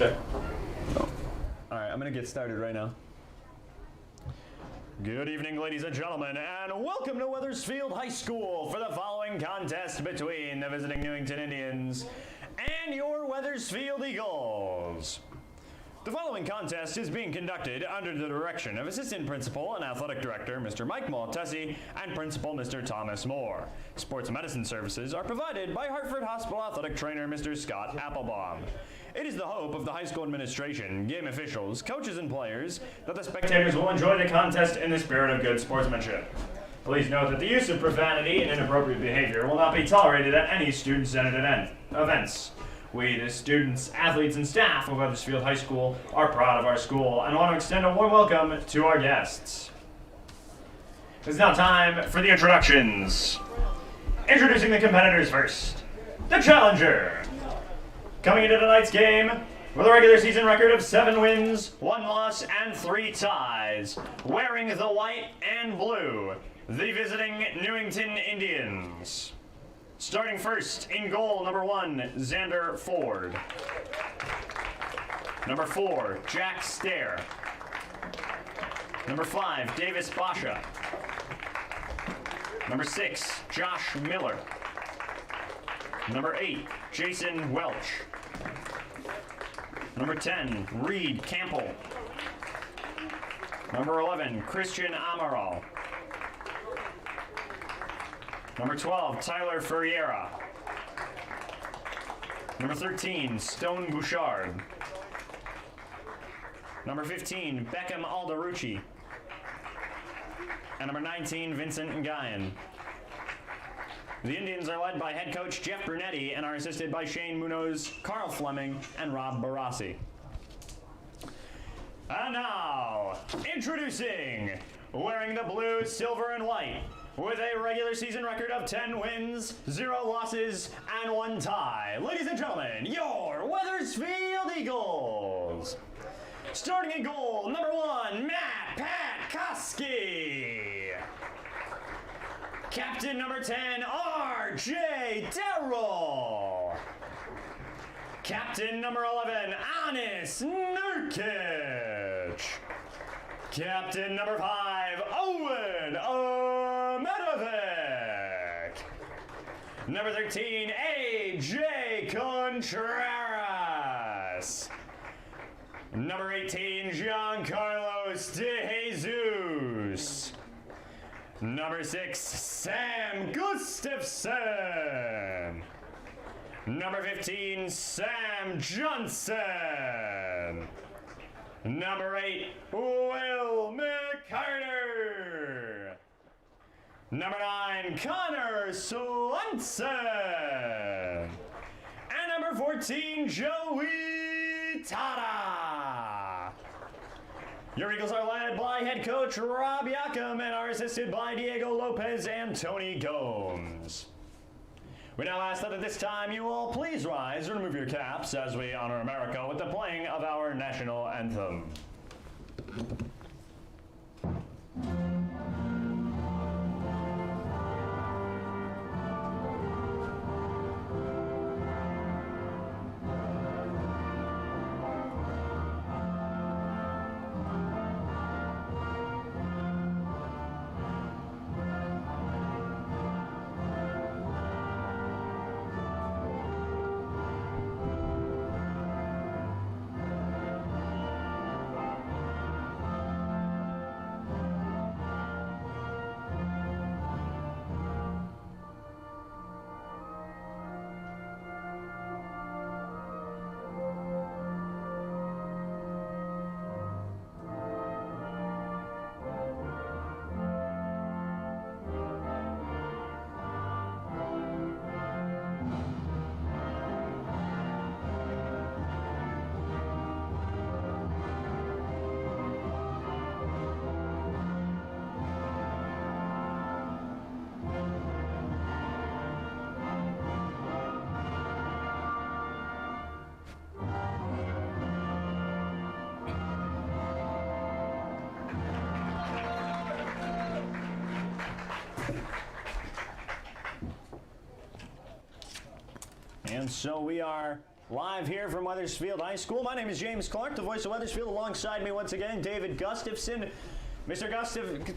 Okay. Oh. All right, I'm going to get started right now. Good evening, ladies and gentlemen, and welcome to Wethersfield High School for the following contest between the visiting Newington Indians and your Wethersfield Eagles. The following contest is being conducted under the direction of Assistant Principal and Athletic Director Mr. Mike Maltesi and Principal Mr. Thomas Moore. Sports medicine services are provided by Hartford Hospital Athletic Trainer Mr. Scott Applebaum. It is the hope of the high school administration, game officials, coaches, and players that the spectators will enjoy the contest in the spirit of good sportsmanship. Please note that the use of profanity and inappropriate behavior will not be tolerated at any student-centered events. We, the students, athletes, and staff of Wethersfield High School, are proud of our school and want to extend a warm welcome to our guests. It's now time for the introductions. Introducing the competitors first. The challenger. Coming into tonight's game with a regular season record of 7 wins, 1 loss, and 3 ties. Wearing the white and blue, the visiting Newington Indians. Starting first, in goal, number 1, Xander Ford. Number 4, Jack Stair. Number 5, Davis Basha. Number 6, Josh Miller. Number 8, Jason Welch. Number 10, Reed Campbell. Number 11, Christian Amaral. Number 12, Tyler Ferreira. Number 13, Stone Bouchard. Number 15, Beckham Alderucci. And number 19, Vincent Nguyen. The Indians are led by head coach Jeff Brunetti and are assisted by Shane Munoz, Carl Fleming, and Rob Barassi. And now, introducing, wearing the blue, silver, and white, with a regular season record of 10 wins, 0 losses, and 1 tie. Ladies and gentlemen, your Wethersfield Eagles. Starting in goal, number 1, Matt Patkoski. Captain number 10, R.J. Darrell. Captain number 11, Anis Nurkic. Captain number 5, Owen Ahmedovich. Number 13, A.J. Contreras. Number 18, Giancarlos De Jesus. Number 6, Sam Gustafson. Number 15, Sam Johnson. Number 8, Will McCarter. Number 9, Connor Swenson. And number 14, Joey Tata. Your Eagles are led by head coach Rob Yakum and are assisted by Diego Lopez and Tony Gomes. We now ask that at this time you all please rise and remove your caps as we honor America with the playing of our national anthem. And so we are Live here from Wethersfield High School. My name is James Clark, the voice of Wethersfield. Alongside me once again, David Gustafson. Mr.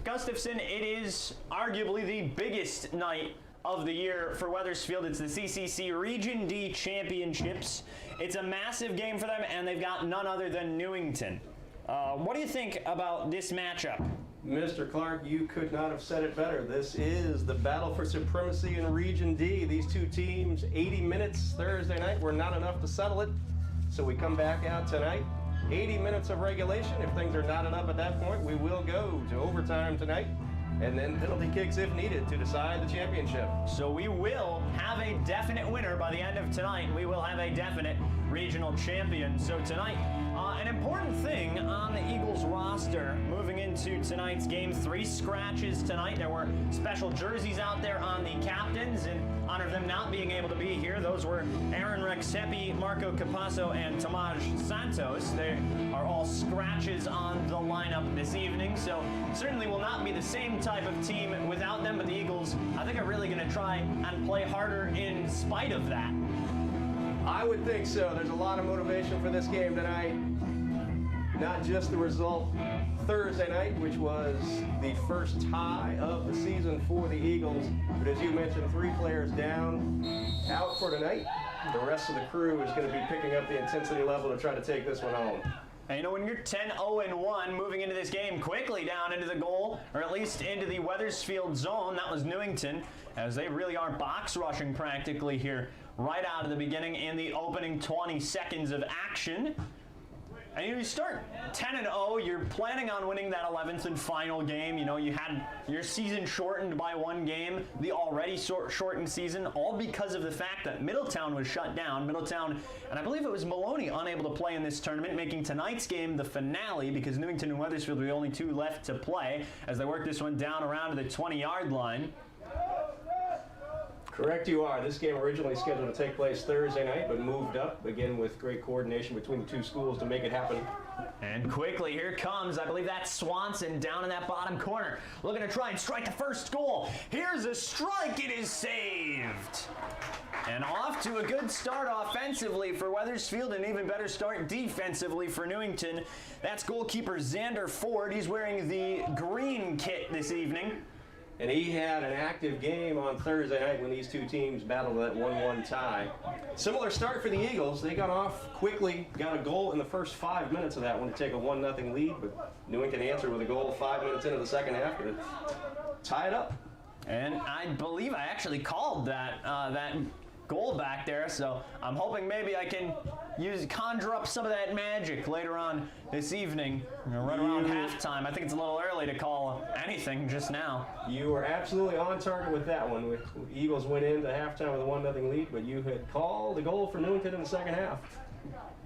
Gustafson, it is arguably the biggest night of the year for Wethersfield. It's the CCC Region D Championships. It's a massive game for them, and they've got none other than Newington. What do you think about this matchup? Mr. Clark, you could not have said it better. This is the battle for supremacy in Region D. These two teams, 80 minutes Thursday night, were not enough to settle it. So we come back out tonight, 80 minutes of regulation. If things are not enough at that point, we will go to overtime tonight, and then penalty kicks if needed to decide the championship. So we will have a definite winner by the end of tonight. We will have a definite regional champion. So tonight, an important thing on the Eagles roster moving into tonight's game, 3 scratches tonight. There were special jerseys out there on the captains in honor of them not being able to be here. Those were Aaron Rexepi, Marco Capasso, and Tomaj Santos. They are all scratches on the lineup this evening, so certainly will not be the same type of team without them, but the Eagles, I think, are really going to try and play harder in spite of that. I would think so. There's a lot of motivation for this game tonight. Not just the result Thursday night, which was the first tie of the season for the Eagles, but as you mentioned, 3 players down, out for tonight. The rest of the crew is going to be picking up the intensity level to try to take this one home. And you know, when you're 10-0-1 moving into this game quickly down into the goal, or at least into the Wethersfield zone, that was Newington, as they really are box rushing practically here right out of the beginning in the opening 20 seconds of action. And you start 10-0, you're planning on winning that 11th and final game. You know, you had your season shortened by 1 game, the already shortened season, all because of the fact that Middletown was shut down. Middletown, and I believe it was Maloney, unable to play in this tournament, making tonight's game the finale because Newington and Wethersfield were the only 2 left to play as they work this one down around to the 20-yard line. Correct you are. This game originally scheduled to take place Thursday night, but moved up, again with great coordination between the 2 schools to make it happen. And quickly, here comes, I believe that's Swanson down in that bottom corner, looking to try and strike the first goal. Here's a strike, it is saved. And off to a good start offensively for Wethersfield, and an even better start defensively for Newington. That's goalkeeper Xander Ford. He's wearing the green kit this evening. And he had an active game on Thursday night when these 2 teams battled that 1-1 tie. Similar start for the Eagles. They got off quickly, got a goal in the first 5 minutes of that one to take a 1-0 lead, but Newington answered with a goal 5 minutes into the second half to tie it up. And I believe I actually called that goal back there, so I'm hoping maybe I can conjure up some of that magic later on this evening, right around halftime. I think it's a little early to call anything just now. You were absolutely on target with that one. Eagles went into halftime with a 1-0 lead, but you had called the goal for Newington in the second half.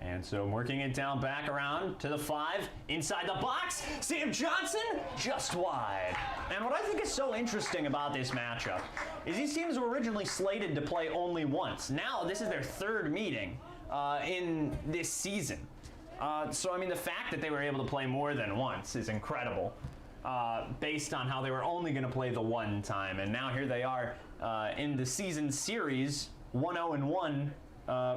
And so working it down back around to the 5, inside the box, Sam Johnson just wide. And what I think is so interesting about this matchup is these teams were originally slated to play only once. Now this is their 3rd meeting in this season. So I mean, the fact that they were able to play more than once is incredible, based on how they were only going to play the 1 time. And now here they are in the season series, 1-0-1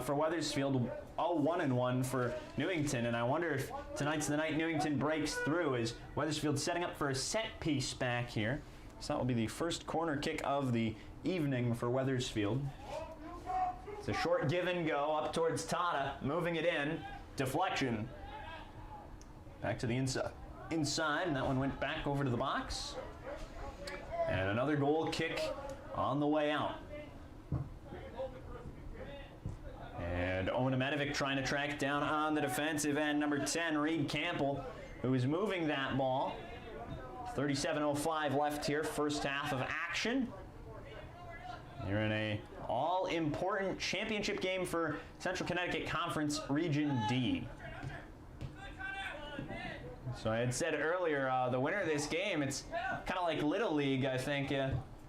for Wethersfield, 1-1 for Newington, and I wonder if tonight's the night Newington breaks through, as Wethersfield setting up for a set piece back here. So that will be the first corner kick of the evening for Wethersfield. It's a short give and go up towards Tata, moving it in, deflection. Back to the inside, and that one went back over to the box. And another goal kick on the way out. And Owen Amedovic trying to track down on the defensive end, number 10, Reed Campbell, who is moving that ball. 37:05 left here, first half of action. You're in a all-important championship game for Central Connecticut Conference Region D. So I had said earlier, the winner of this game, it's kind of like Little League, I think.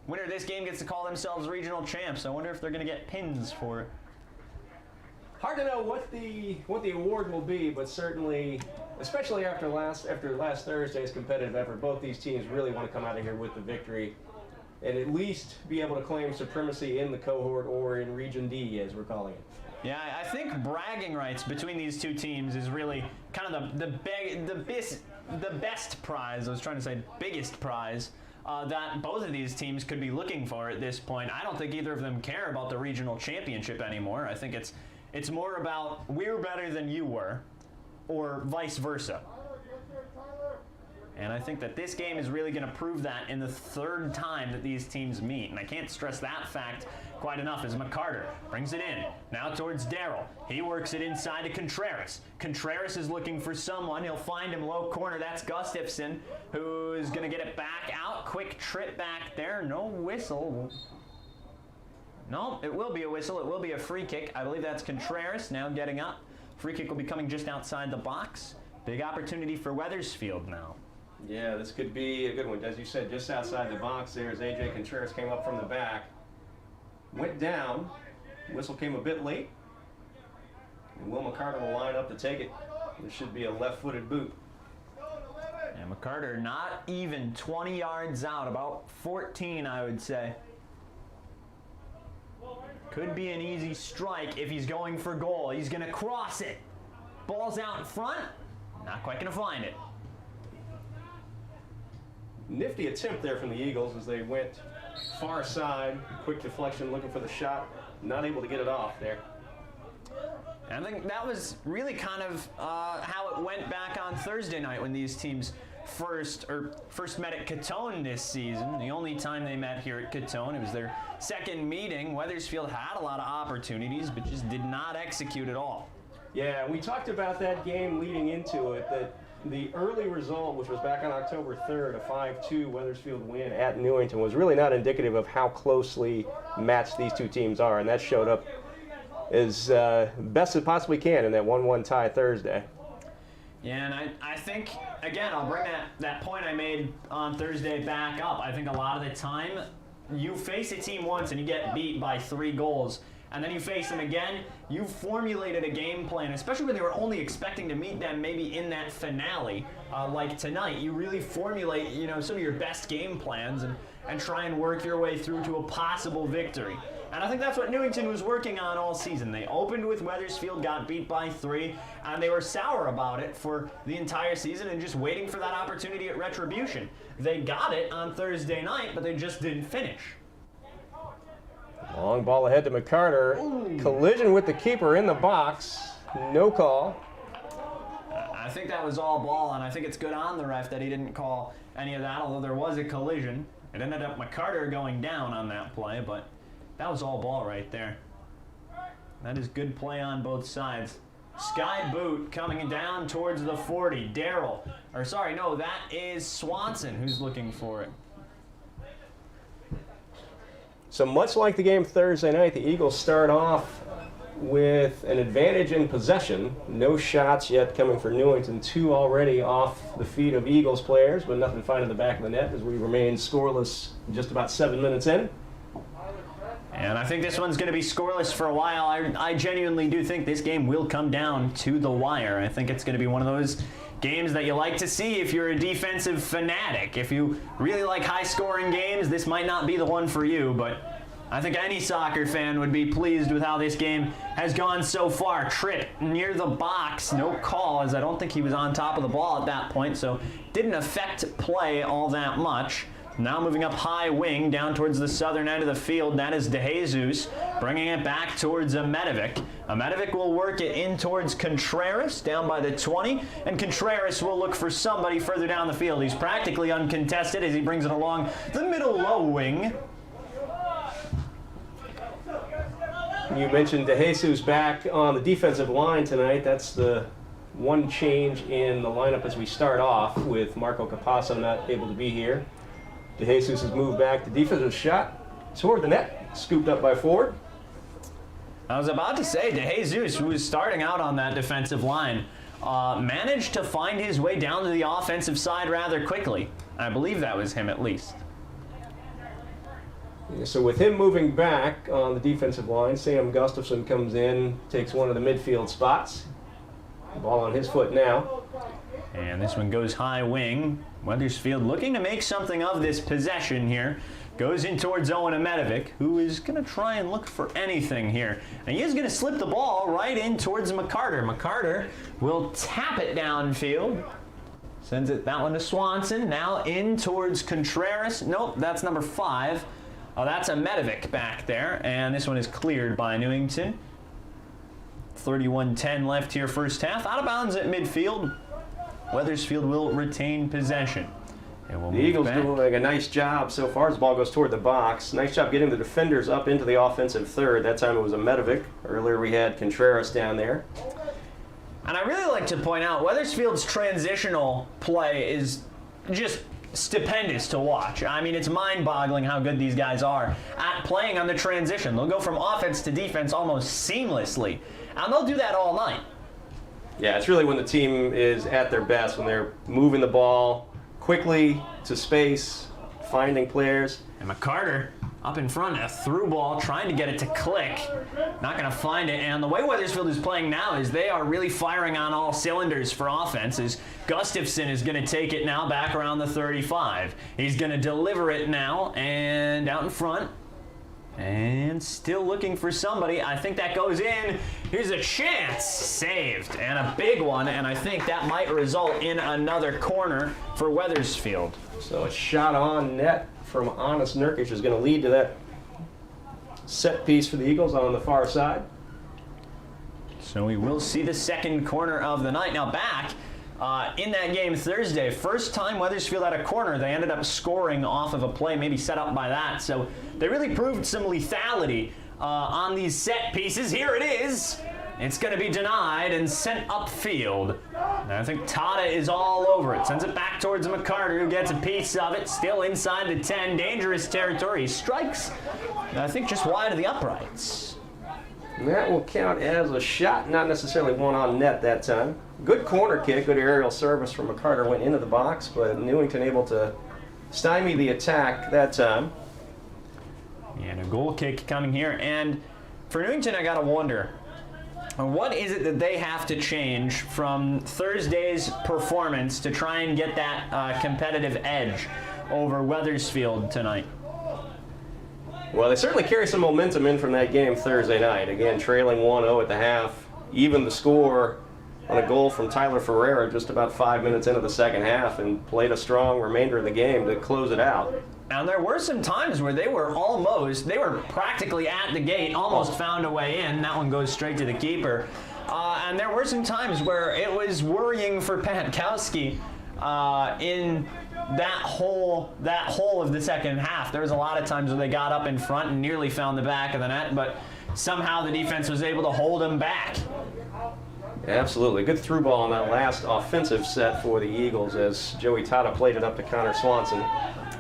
Winner of this game gets to call themselves regional champs. I wonder if they're going to get pins for it. Hard to know what the award will be, but certainly, especially after last Thursday's competitive effort, both these teams really want to come out of here with the victory and at least be able to claim supremacy in the cohort or in Region D, as we're calling it. Yeah, I think bragging rights between these two teams is really kind of the best prize. I was trying to say biggest prize that both of these teams could be looking for at this point. I don't think either of them care about the regional championship anymore. I think it's more about we're better than you were, or vice versa. And I think that this game is really going to prove that in the third time that these teams meet. And I can't stress that fact quite enough as McCarter brings it in. Now towards Darrell. He works it inside to Contreras. Contreras is looking for someone. He'll find him low corner. That's Gustafson, who is going to get it back out. Quick trip back there. No whistle. No, it will be a whistle. It will be a free kick. I believe that's Contreras now getting up. Free kick will be coming just outside the box. Big opportunity for Wethersfield now. Yeah, this could be a good one. As you said, just outside the box there as A.J. Contreras came up from the back. Went down. Whistle came a bit late. And Will McCarter will line up to take it. This should be a left-footed boot. And McCarter not even 20 yards out, about 14, I would say. Could be an easy strike if he's going for goal. He's going to cross it. Ball's out in front. Not quite going to find it. Nifty attempt there from the Eagles as they went far side. Quick deflection, looking for the shot. Not able to get it off there. And I think that was really kind of how it went back on Thursday night when these teams first met at Cottone this season. The only time they met here at Cottone, it was their second meeting. Wethersfield had a lot of opportunities, but just did not execute at all. Yeah, we talked about that game leading into it, that the early result, which was back on October 3rd, a 5-2 Wethersfield win at Newington, was really not indicative of how closely matched these two teams are, and that showed up as best it possibly can in that 1-1 tie Thursday. Yeah, and I think, again, I'll bring that point I made on Thursday back up. I think a lot of the time, you face a team once and you get beat by 3 goals, and then you face them again, you formulated a game plan, especially when they were only expecting to meet them maybe in that finale, like tonight. You really formulate, some of your best game plans and try and work your way through to a possible victory. And I think that's what Newington was working on all season. They opened with Wethersfield, got beat by 3, and they were sour about it for the entire season and just waiting for that opportunity at retribution. They got it on Thursday night, but they just didn't finish. Long ball ahead to McCarter. Ooh. Collision with the keeper in the box. No call. I think that was all ball, and I think it's good on the ref that he didn't call any of that, although there was a collision. It ended up McCarter going down on that play, but that was all ball right there. That is good play on both sides. Sky boot coming down towards the 40. Darrell, that is Swanson who's looking for it. So much like the game Thursday night, the Eagles start off with an advantage in possession. No shots yet coming for Newington. 2 already off the feet of Eagles players, but nothing finding the back of the net as we remain scoreless just about 7 minutes in. And I think this one's going to be scoreless for a while. I genuinely do think this game will come down to the wire. I think it's going to be one of those games that you like to see if you're a defensive fanatic. If you really like high-scoring games, this might not be the one for you, but I think any soccer fan would be pleased with how this game has gone so far. Trip near the box, no call, as I don't think he was on top of the ball at that point, so didn't affect play all that much. Now moving up high wing down towards the southern end of the field. That is DeJesus bringing it back towards Amedovic. Amedovic will work it in towards Contreras down by the 20. And Contreras will look for somebody further down the field. He's practically uncontested as he brings it along the middle low wing. You mentioned DeJesus back on the defensive line tonight. That's the one change in the lineup as we start off with Marco Capasso not able to be here. DeJesus has moved back. The defensive shot toward the net, scooped up by Ford. I was about to say, DeJesus, who was starting out on that defensive line, managed to find his way down to the offensive side rather quickly. I believe that was him at least. Yeah, so with him moving back on the defensive line, Sam Gustafson comes in, takes one of the midfield spots. Ball on his foot now. And this one goes high wing. Wethersfield looking to make something of this possession here. Goes in towards Owen Amedovic, who is going to try and look for anything here. And he is going to slip the ball right in towards McCarter. McCarter will tap it downfield. Sends that one to Swanson. Now in towards Contreras. Nope, that's number 5. Oh, that's Amedovic back there. And this one is cleared by Newington. 31-10 left here first half. Out of bounds at midfield. Wethersfield will retain possession. The Eagles doing a nice job so far as the ball goes toward the box. Nice job getting the defenders up into the offensive third. That time it was Amedovic. Earlier we had Contreras down there. And I really like to point out Wethersfield's transitional play is just stupendous to watch. I mean, it's mind-boggling how good these guys are at playing on the transition. They'll go from offense to defense almost seamlessly. And they'll do that all night. Yeah, it's really when the team is at their best, when they're moving the ball quickly to space, finding players. And McCarter up in front, a through ball, trying to get it to click. Not going to find it. And the way Wethersfield is playing now is they are really firing on all cylinders for offense. As Gustafson is going to take it now back around the 35. He's going to deliver it now and out in front. And still looking for somebody. I think that goes in. Here's a chance. Saved. And a big one. And I think that might result in another corner for Wethersfield. So a shot on net from Honest Nurkic is going to lead to that set piece for the Eagles on the far side. So we will see the second corner of the night. Now back in that game Thursday, first time Wethersfield had a corner, they ended up scoring off of a play maybe set up by that. So they really proved some lethality on these set pieces. Here it is. It's going to be denied and sent upfield. And I think Tata is all over it. Sends it back towards McCarter, who gets a piece of it. Still inside the 10. Dangerous territory. He strikes, I think, just wide of the uprights. And that will count as a shot, not necessarily one on net that time. Good corner kick, good aerial service from McCarter. Went into the box, but Newington able to stymie the attack that time. And a goal kick coming here. And for Newington, I got to wonder, what is it that they have to change from Thursday's performance to try and get that competitive edge over Wethersfield tonight? Well, they certainly carry some momentum in from that game Thursday night. Again, trailing 1-0 at the half. Even the score on a goal from Tyler Ferreira just about 5 minutes into the second half, and played a strong remainder of the game to close it out. And there were some times where they were practically at the gate, almost found a way in. That one goes straight to the keeper. And there were some times where it was worrying for Patkowski in that whole of the second half. There was a lot of times where they got up in front and nearly found the back of the net, but somehow the defense was able to hold them back. Absolutely. Good through ball on that last offensive set for the Eagles as Joey Tata played it up to Connor Swanson.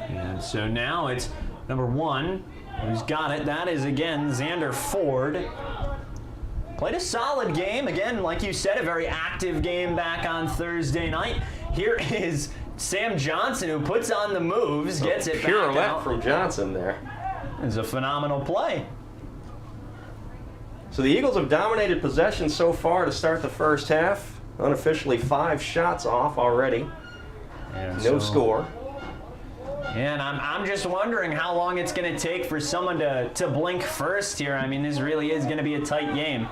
And so now it's number 1 who's got it. That is, again, Xander Ford. Played a solid game. Again, like you said, a very active game back on Thursday night. Here is Sam Johnson, who puts on the moves, gets it back out. Pirouette from Johnson there. It's a phenomenal play. So the Eagles have dominated possession so far to start the first half. Unofficially 5 shots off already. And no score. And I'm just wondering how long it's going to take for someone to blink first here. I mean, this really is going to be a tight game.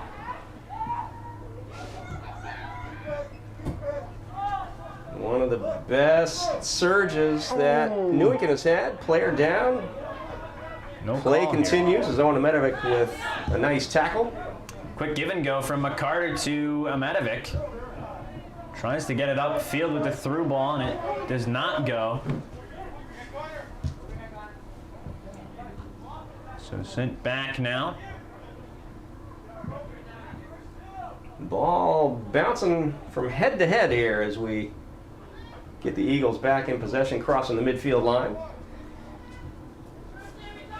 One of the best surges that Newington has had. Player down. No Play continues as Owen Amedovic with a nice tackle. Quick give and go from McCarter to Amedovic. Tries to get it upfield with the through ball, and it does not go. So sent back now. Ball bouncing from head to head here as we get the Eagles back in possession, crossing the midfield line.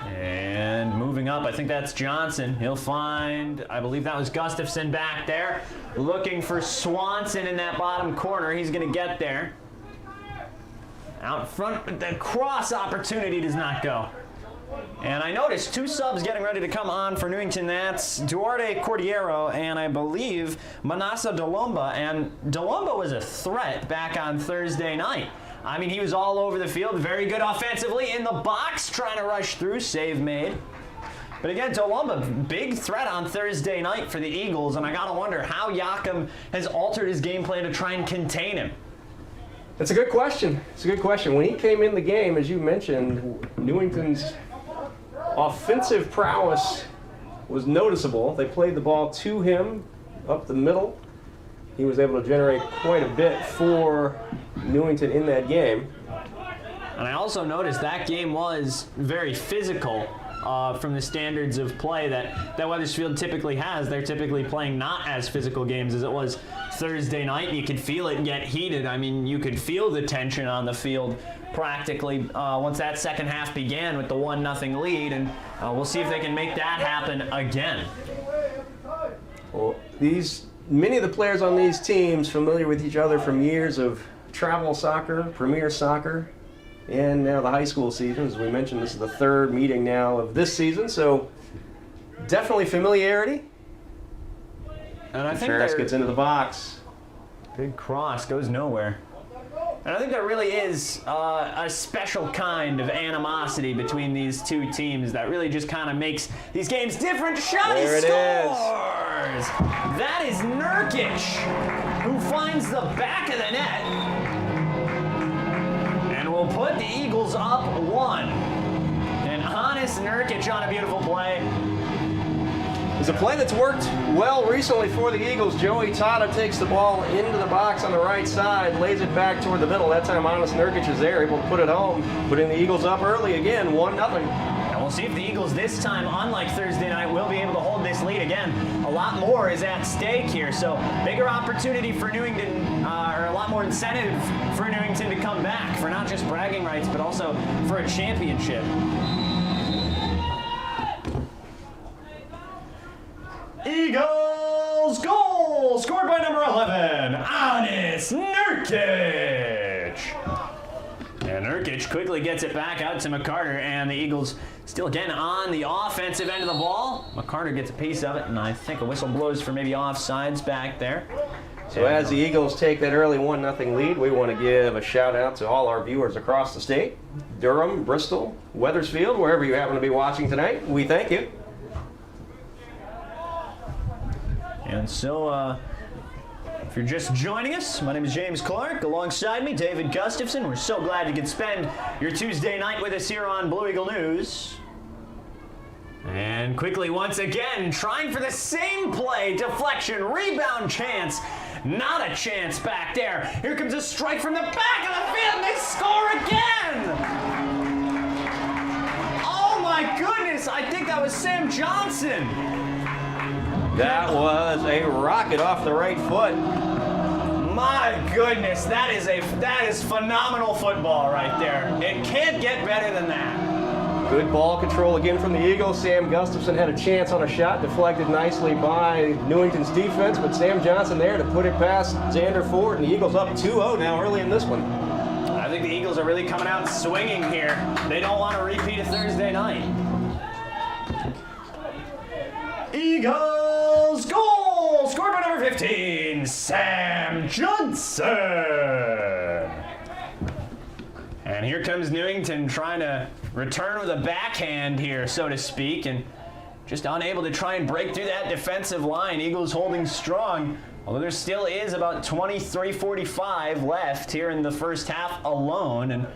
And moving up, I think that's Johnson. He'll find, I believe that was Gustafson back there. Looking for Swanson in that bottom corner. He's going to get there. Out front, but the cross opportunity does not go. And I noticed 2 subs getting ready to come on for Newington. That's Duarte Cordiero and I believe Manasa Delomba. And Delomba was a threat back on Thursday night. I mean, he was all over the field, very good offensively in the box, trying to rush through, save made. But again, Toowoomba, big threat on Thursday night for the Eagles, and I gotta wonder how Yakum has altered his game plan to try and contain him. That's a good question. It's a good question. When he came in the game, as you mentioned, Newington's offensive prowess was noticeable. They played the ball to him up the middle. He was able to generate quite a bit for Newington in that game. And I also noticed that game was very physical from the standards of play that Wethersfield typically has. They're typically playing not as physical games as it was Thursday night. You could feel it get heated. I mean, you could feel the tension on the field practically once that second half began with the 1-0 lead, and we'll see if they can make that happen again. Well, many of the players on these teams familiar with each other from years of travel soccer, premier soccer, and now the high school season. As we mentioned, this is the third meeting now of this season, so definitely familiarity. And I think Ferris gets into the box. Big cross, goes nowhere. And I think there really is a special kind of animosity between these two teams that really just kind of makes these games different. Shot, he scores! That is Nurkic, who finds the back of the net and will put the Eagles up 1. An honest Nurkic on a beautiful play. It's a play that's worked well recently for the Eagles. Joey Tata takes the ball into the box on the right side, lays it back toward the middle. That time Honest Nurkic is there, able to put it home, putting the Eagles up early again, 1-0. And we'll see if the Eagles this time, unlike Thursday night, will be able to hold this lead again. A lot more is at stake here, so bigger opportunity for Newington, or a lot more incentive for Newington to come back for not just bragging rights, but also for a championship. Eagles goal scored by number 11, Honest Nurkic. And Nurkic quickly gets it back out to McCarter, and the Eagles still again on the offensive end of the ball. McCarter gets a piece of it, and I think a whistle blows for maybe offsides back there. So as the Eagles take that early 1-0 lead, we want to give a shout out to all our viewers across the state. Durham, Bristol, Wethersfield, wherever you happen to be watching tonight, we thank you. And so, if you're just joining us, my name is James Clark. Alongside me, David Gustafson. We're so glad you could spend your Tuesday night with us here on Blue Eagle News. And quickly, once again, trying for the same play, deflection, rebound chance. Not a chance back there. Here comes a strike from the back of the field, and they score again! Oh my goodness, I think that was Sam Johnson. That was a rocket off the right foot. My goodness, that is phenomenal football right there. It can't get better than that. Good ball control again from the Eagles. Sam Gustafson had a chance on a shot, deflected nicely by Newington's defense, but Sam Johnson there to put it past Xander Ford, and the Eagles up 2-0 now early in this one. I think the Eagles are really coming out swinging here. They don't want to repeat a Thursday night. Eagles goal scored by number 15, Sam Johnson. And here comes Newington trying to return with a backhand here, so to speak, and just unable to try and break through that defensive line. Eagles holding strong, although there still is about 23:45 left here in the first half alone, and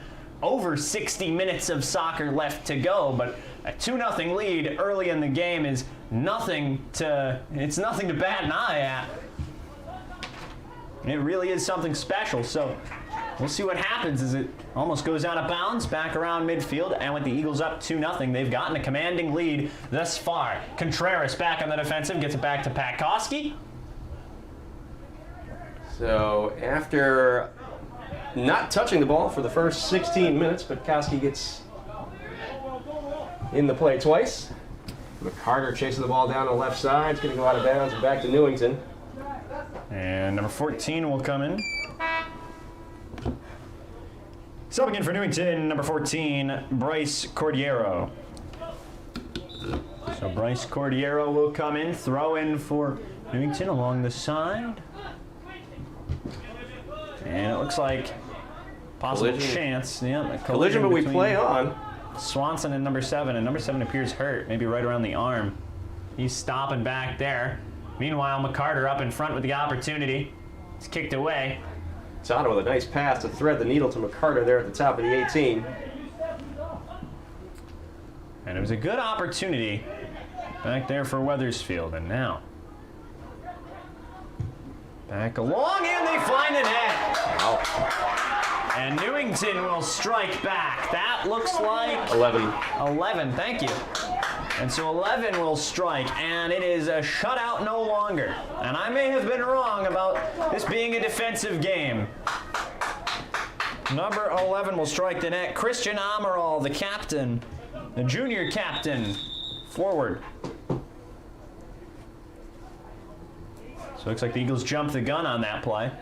over 60 minutes of soccer left to go, but a 2-0 lead early in the game is nothing to bat an eye at. It really is something special, so we'll see what happens as it almost goes out of bounds, back around midfield, and with the Eagles up 2-0, they've gotten a commanding lead thus far. Contreras back on the defensive, gets it back to Pat Koski. So after not touching the ball for the first 16 minutes, but Koski gets in the play twice. McCarter chasing the ball down the left side. It's going to go out of bounds and back to Newington. And number 14 will come in. Subbing in for Newington, number 14, Bryce Cordiero. So Bryce Cordiero will come in, throw in for Newington along the side. And it looks like possible Collision. chance. Yeah, a Collision, but we between play on. Swanson and number 7, and number 7 appears hurt, maybe right around the arm. He's stopping back there. Meanwhile, McCarter up in front with the opportunity. It's kicked away. Cottone with a nice pass to thread the needle to McCarter there at the top of the 18. And it was a good opportunity back there for Wethersfield, and now back along, and they find the net. Wow. And Newington will strike back. That looks like 11. 11, thank you. And so 11 will strike, and it is a shutout no longer. And I may have been wrong about this being a defensive game. Number 11 will strike the net. Christian Amaral, the captain, the junior captain, forward. So it looks like the Eagles jumped the gun on that play.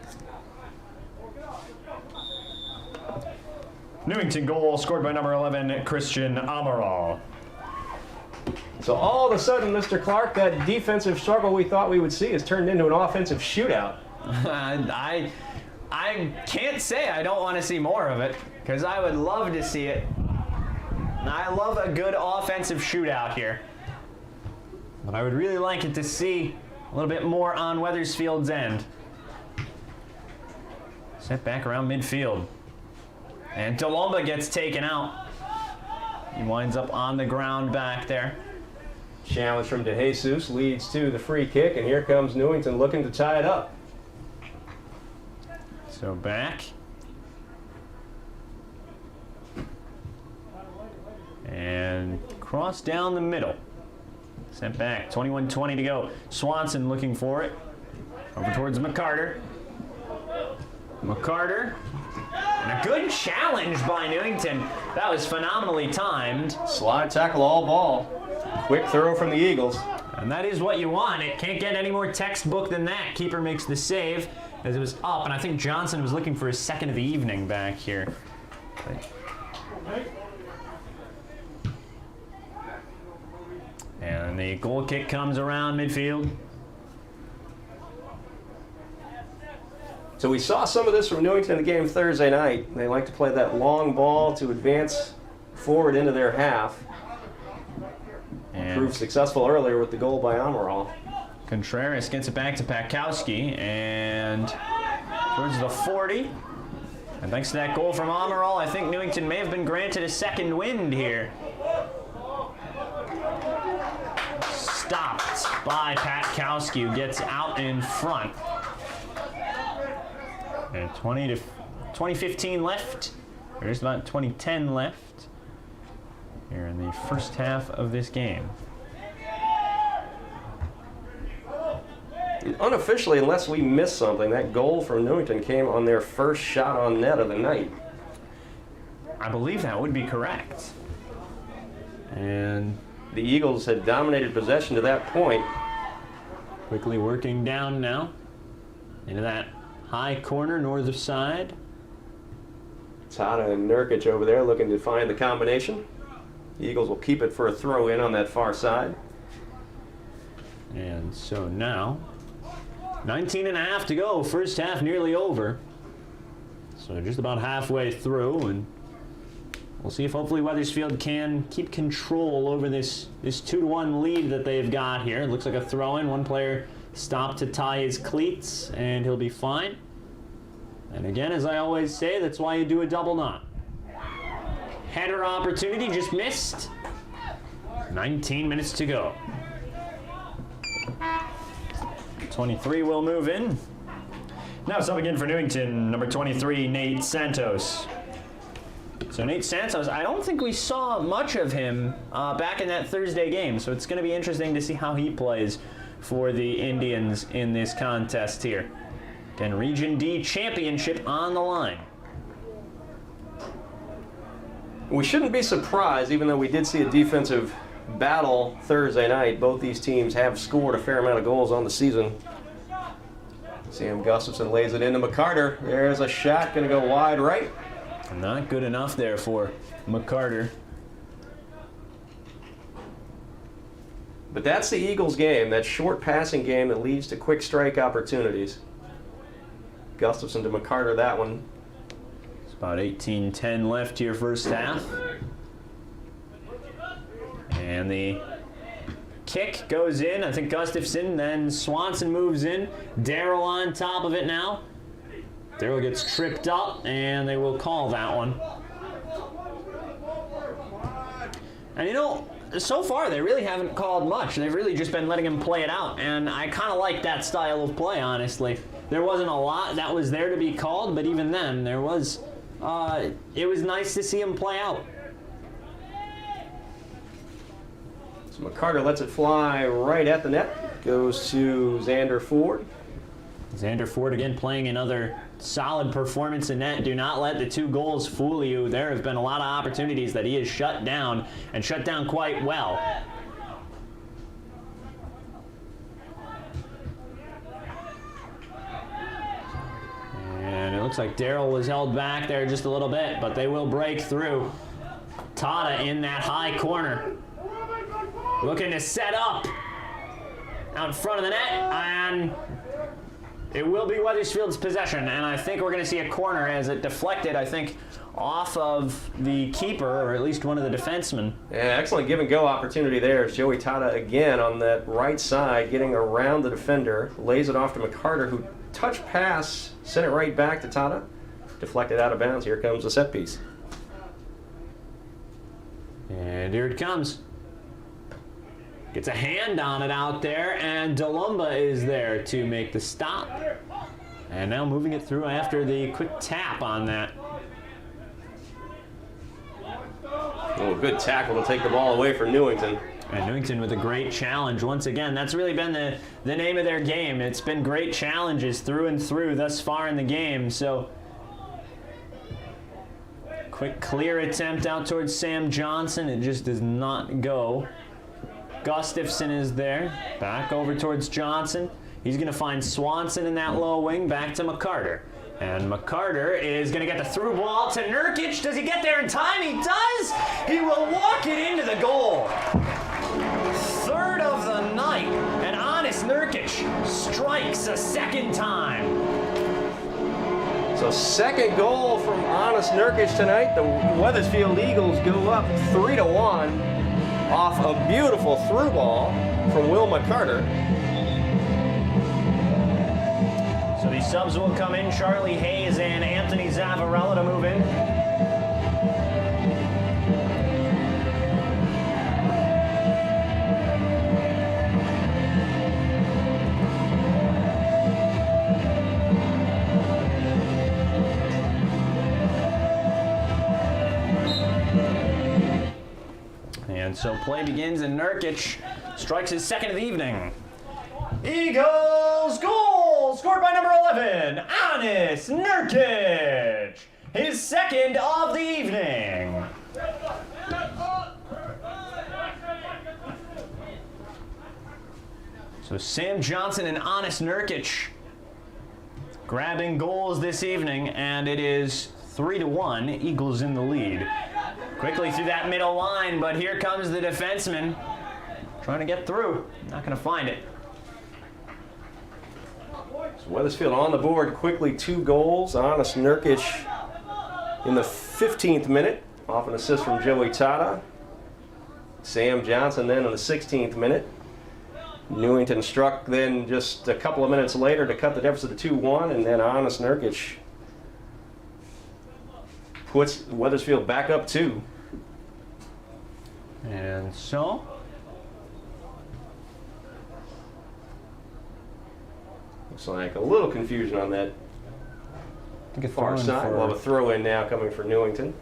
Newington goal scored by number 11, Christian Amaral. So all of a sudden, Mr. Clark, that defensive struggle we thought we would see has turned into an offensive shootout. I can't say I don't want to see more of it, because I would love to see it. I love a good offensive shootout here. But I would really like it to see a little bit more on Wethersfield's end. Set back around midfield. And Tolomba gets taken out. He winds up on the ground back there. Challenge from DeJesus leads to the free kick, and here comes Newington looking to tie it up. So back. And cross down the middle. Sent back, 21:20 to go. Swanson looking for it. Over towards McCarter. McCarter. And a good challenge by Newington. That was phenomenally timed. Slide tackle all ball. Quick throw from the Eagles. And that is what you want. It can't get any more textbook than that. Keeper makes the save as it was up, and I think Johnson was looking for his second of the evening back here. And the goal kick comes around midfield. So we saw some of this from Newington in the game Thursday night. They like to play that long ball to advance forward into their half. And Proved successful earlier with the goal by Amaral. Contreras gets it back to Pakowski, and towards the 40. And thanks to that goal from Amaral, I think Newington may have been granted a second wind here. Stopped by Pakowski, who gets out in front. And 2015 left. There's about 2010 left here in the first half of this game. Unofficially, unless we missed something, that goal from Newington came on their first shot on net of the night. I believe that would be correct. And The Eagles had dominated possession to that point. quickly working down now into that high corner, north side. Tata and Nurkic over there looking to find the combination. The Eagles will keep it for a throw in on that far side. And so now, 19 and a half to go, first half nearly over. So just about halfway through, and we'll see if hopefully Wethersfield can keep control over this 2-1 lead that they've got here. It looks like a throw-in. One player stopped to tie his cleats, and he'll be fine. And again, as I always say, that's why you do a double knot. Header opportunity, just missed. 19 minutes to go. 23 will move in. Now subbing in for Newington, number 23, Nate Santos. So Nate Santos, I don't think we saw much of him back in that Thursday game, so it's going to be interesting to see how he plays for the Indians in this contest here. Again, Region D championship on the line. We shouldn't be surprised, even though we did see a defensive battle Thursday night. Both these teams have scored a fair amount of goals on the season. Sam Gustafson lays it into McCarter. There's a shot, going to go wide right. Not good enough there for McCarter. But that's the Eagles' game, that short passing game that leads to quick strike opportunities. Gustafson to McCarter, that one. About 18-10 left here first half. And the kick goes in. I think Gustafson, then Swanson moves in. Darrell on top of it now. Darrell gets tripped up, and they will call that one. And you know, so far they really haven't called much. They've really just been letting him play it out, and I kind of like that style of play, honestly. There wasn't a lot that was there to be called, but even then, there was, it was nice to see him play out. So McCarter lets it fly right at the net. Goes to Xander Ford. Xander Ford again playing another solid performance in net. Do not let the 2 goals fool you. There have been a lot of opportunities that he has shut down, and shut down quite well. And it looks like Darrell was held back there just a little bit, but they will break through. Tata in that high corner, looking to set up out in front of the net, and it will be Wethersfield's possession, and I think we're going to see a corner as it deflected, I think, off of the keeper, or at least one of the defensemen. Yeah, excellent give-and-go opportunity there. It's Joey Tata again on that right side, getting around the defender, lays it off to McCarter, who touch pass, sent it right back to Tata, deflected out of bounds. Here comes the set piece. And here it comes. Gets a hand on it out there, and Delumba is there to make the stop. And now moving it through after the quick tap on that. Oh, good tackle to take the ball away for Newington. And Newington with a great challenge. Once again, that's really been the name of their game. It's been great challenges through and through thus far in the game. So, quick clear attempt out towards Sam Johnson. It just does not go. Gustafson is there. Back over towards Johnson. He's going to find Swanson in that low wing. Back to McCarter. And McCarter is going to get the through ball to Nurkic. Does he get there in time? He does! He will walk it into the goal. Third of the night. And Honest Nurkic strikes a second time. So second goal from Honest Nurkic tonight. The Wethersfield Eagles go up 3-1 off a beautiful through ball from Will McCarter. So these subs will come in. Charlie Hayes and Anthony Zavarella to move in. And so play begins, and Nurkic strikes his second of the evening. Eagles goal scored by number 11, Honest Nurkic, his second of the evening. So Sam Johnson and Honest Nurkic grabbing goals this evening, and it is 3-1, Eagles in the lead. Quickly through that middle line, but here comes the defenseman trying to get through. Not going to find it. So Wethersfield on the board quickly, 2 goals. Honest Nurkic in the 15th minute, off an assist from Joey Tata. Sam Johnson then in the 16th minute. Newington struck then just a couple of minutes later to cut the deficit to 2-1, and then Honest Nurkic puts Wethersfield back up 2. And so looks like a little confusion on that far side. We'll have a throw in now coming for Newington.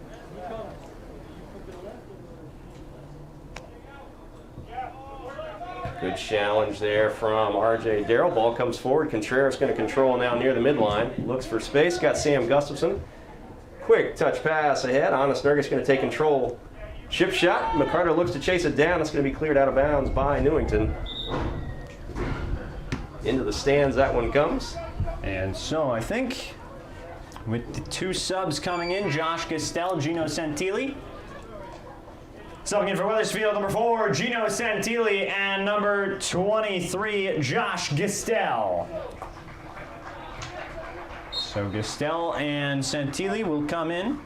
Good challenge there from RJ Darrell. Ball comes forward. Contreras going to control now near the midline. Looks for space. Got Sam Gustafson. Quick touch pass ahead. Honest Nurkic going to take control. Chip shot. McCarter looks to chase it down. It's going to be cleared out of bounds by Newington. Into the stands that one comes. And so I think with the 2 subs coming in, Josh Gastel, Gino Santilli. Subbing in for Wethersfield, number 4, Gino Santilli, and number 23, Josh Gastel. So So Gastel and Santilli will come in.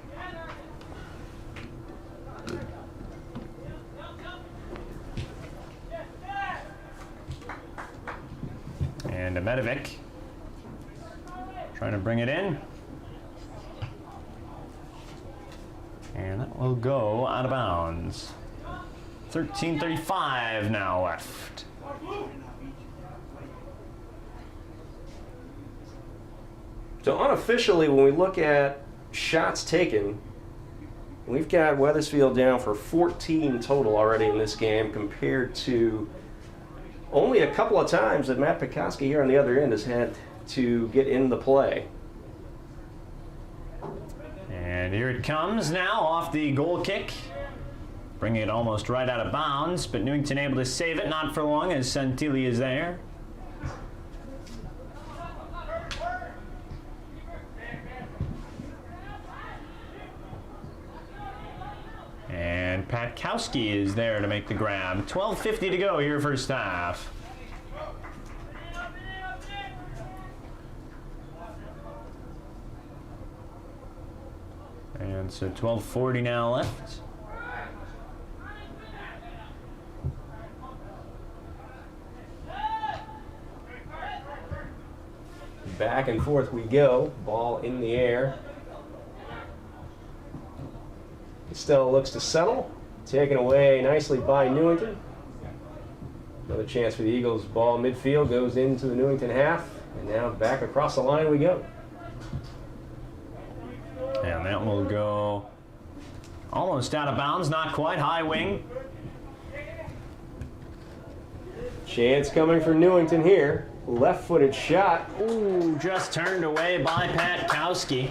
And Medovic trying to bring it in. And that will go out of bounds. 13:35 now left. So unofficially, when we look at shots taken, we've got Wethersfield down for 14 total already in this game, compared to only a couple of times that Matt Pekoski here on the other end has had to get in the play. And here it comes now off the goal kick. Bringing it almost right out of bounds, but Newington able to save it, not for long as Santilli is there. And Patkowski is there to make the grab. 12:50 to go here first half. And so 12:40 now left. Back and forth we go. Ball in the air. Still looks to settle. Taken away nicely by Newington. Another chance for the Eagles. Ball midfield goes into the Newington half. And now back across the line we go. And that will go almost out of bounds, not quite. High wing. Chance coming for Newington here. Left-footed shot. Ooh, just turned away by Patkowski.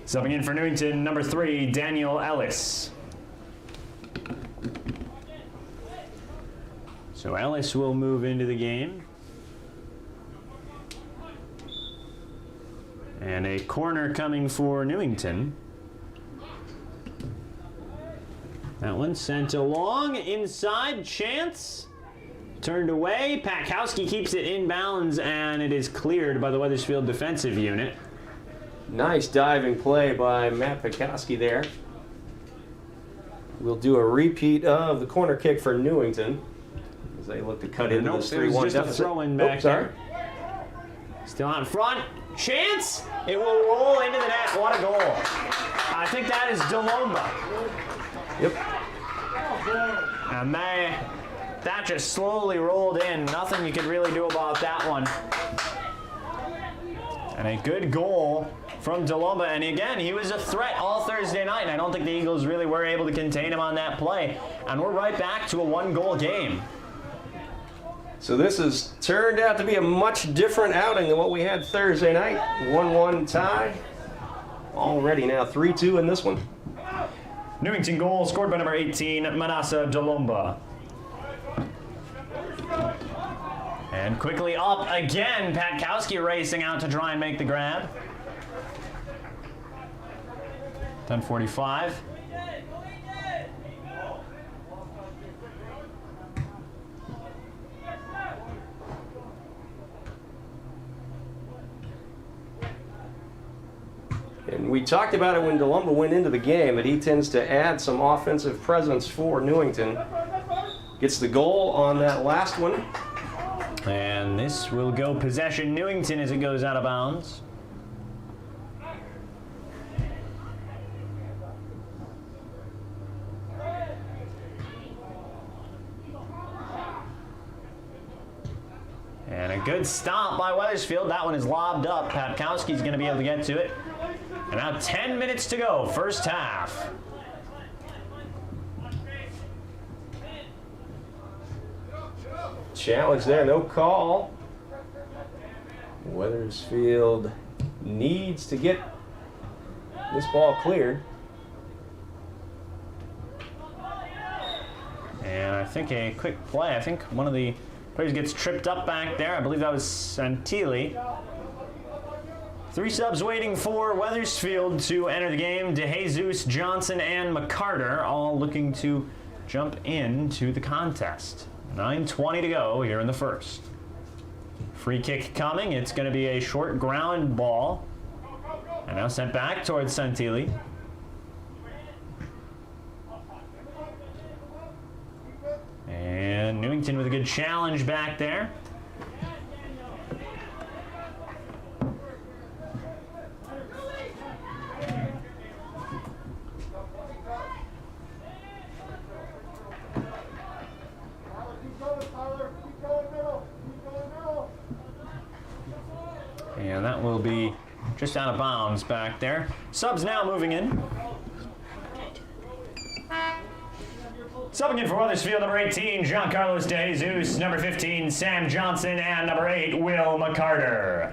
Subbing in for Newington, number 3, Daniel Ellis. So Ellis will move into the game. And a corner coming for Newington. That one sent along, inside, chance. Turned away, Patkowski keeps it in bounds, and it is cleared by the Wethersfield defensive unit. Nice diving play by Matt Pekoski there. We'll do a repeat of the corner kick for Newington as they look to cut into this 3-1 just deficit. A throw-in back there. Still out in front. Chance! It will roll into the net. What a goal. I think that is DeLomba. Yep. And that just slowly rolled in. Nothing you could really do about that one. And a good goal from DeLomba. And again, he was a threat all Thursday night, and I don't think the Eagles really were able to contain him on that play. And we're right back to a 1-goal game. So this has turned out to be a much different outing than what we had Thursday night. 1-1 tie. Already now 3-2 in this one. Newington goal scored by number 18, Manasa DeLomba. And quickly up again, Patkowski racing out to try and make the grab. 10:45. And we talked about it when DeLomba went into the game, that he tends to add some offensive presence for Newington. Gets the goal on that last one. And this will go possession Newington as it goes out of bounds. And a good stop by Wethersfield. That one is lobbed up. Patkowski's going to be able to get to it. And now 10 minutes to go, first half. Challenge there, no call. Wethersfield needs to get this ball cleared. And I think a quick play. I think one of the players gets tripped up back there. I believe that was Santilli. 3 subs waiting for Wethersfield to enter the game. DeJesus, Johnson, and McCarter all looking to jump into the contest. 9:20 to go here in the first. Free kick coming. It's going to be a short ground ball. And now sent back towards Santilli. And Newington with a good challenge back there. And that will be just out of bounds back there. Subs now moving in. Subbing in for Wethersfield, number 18, Giancarlos De Jesus, number 15, Sam Johnson, and number 8, Will McCarter.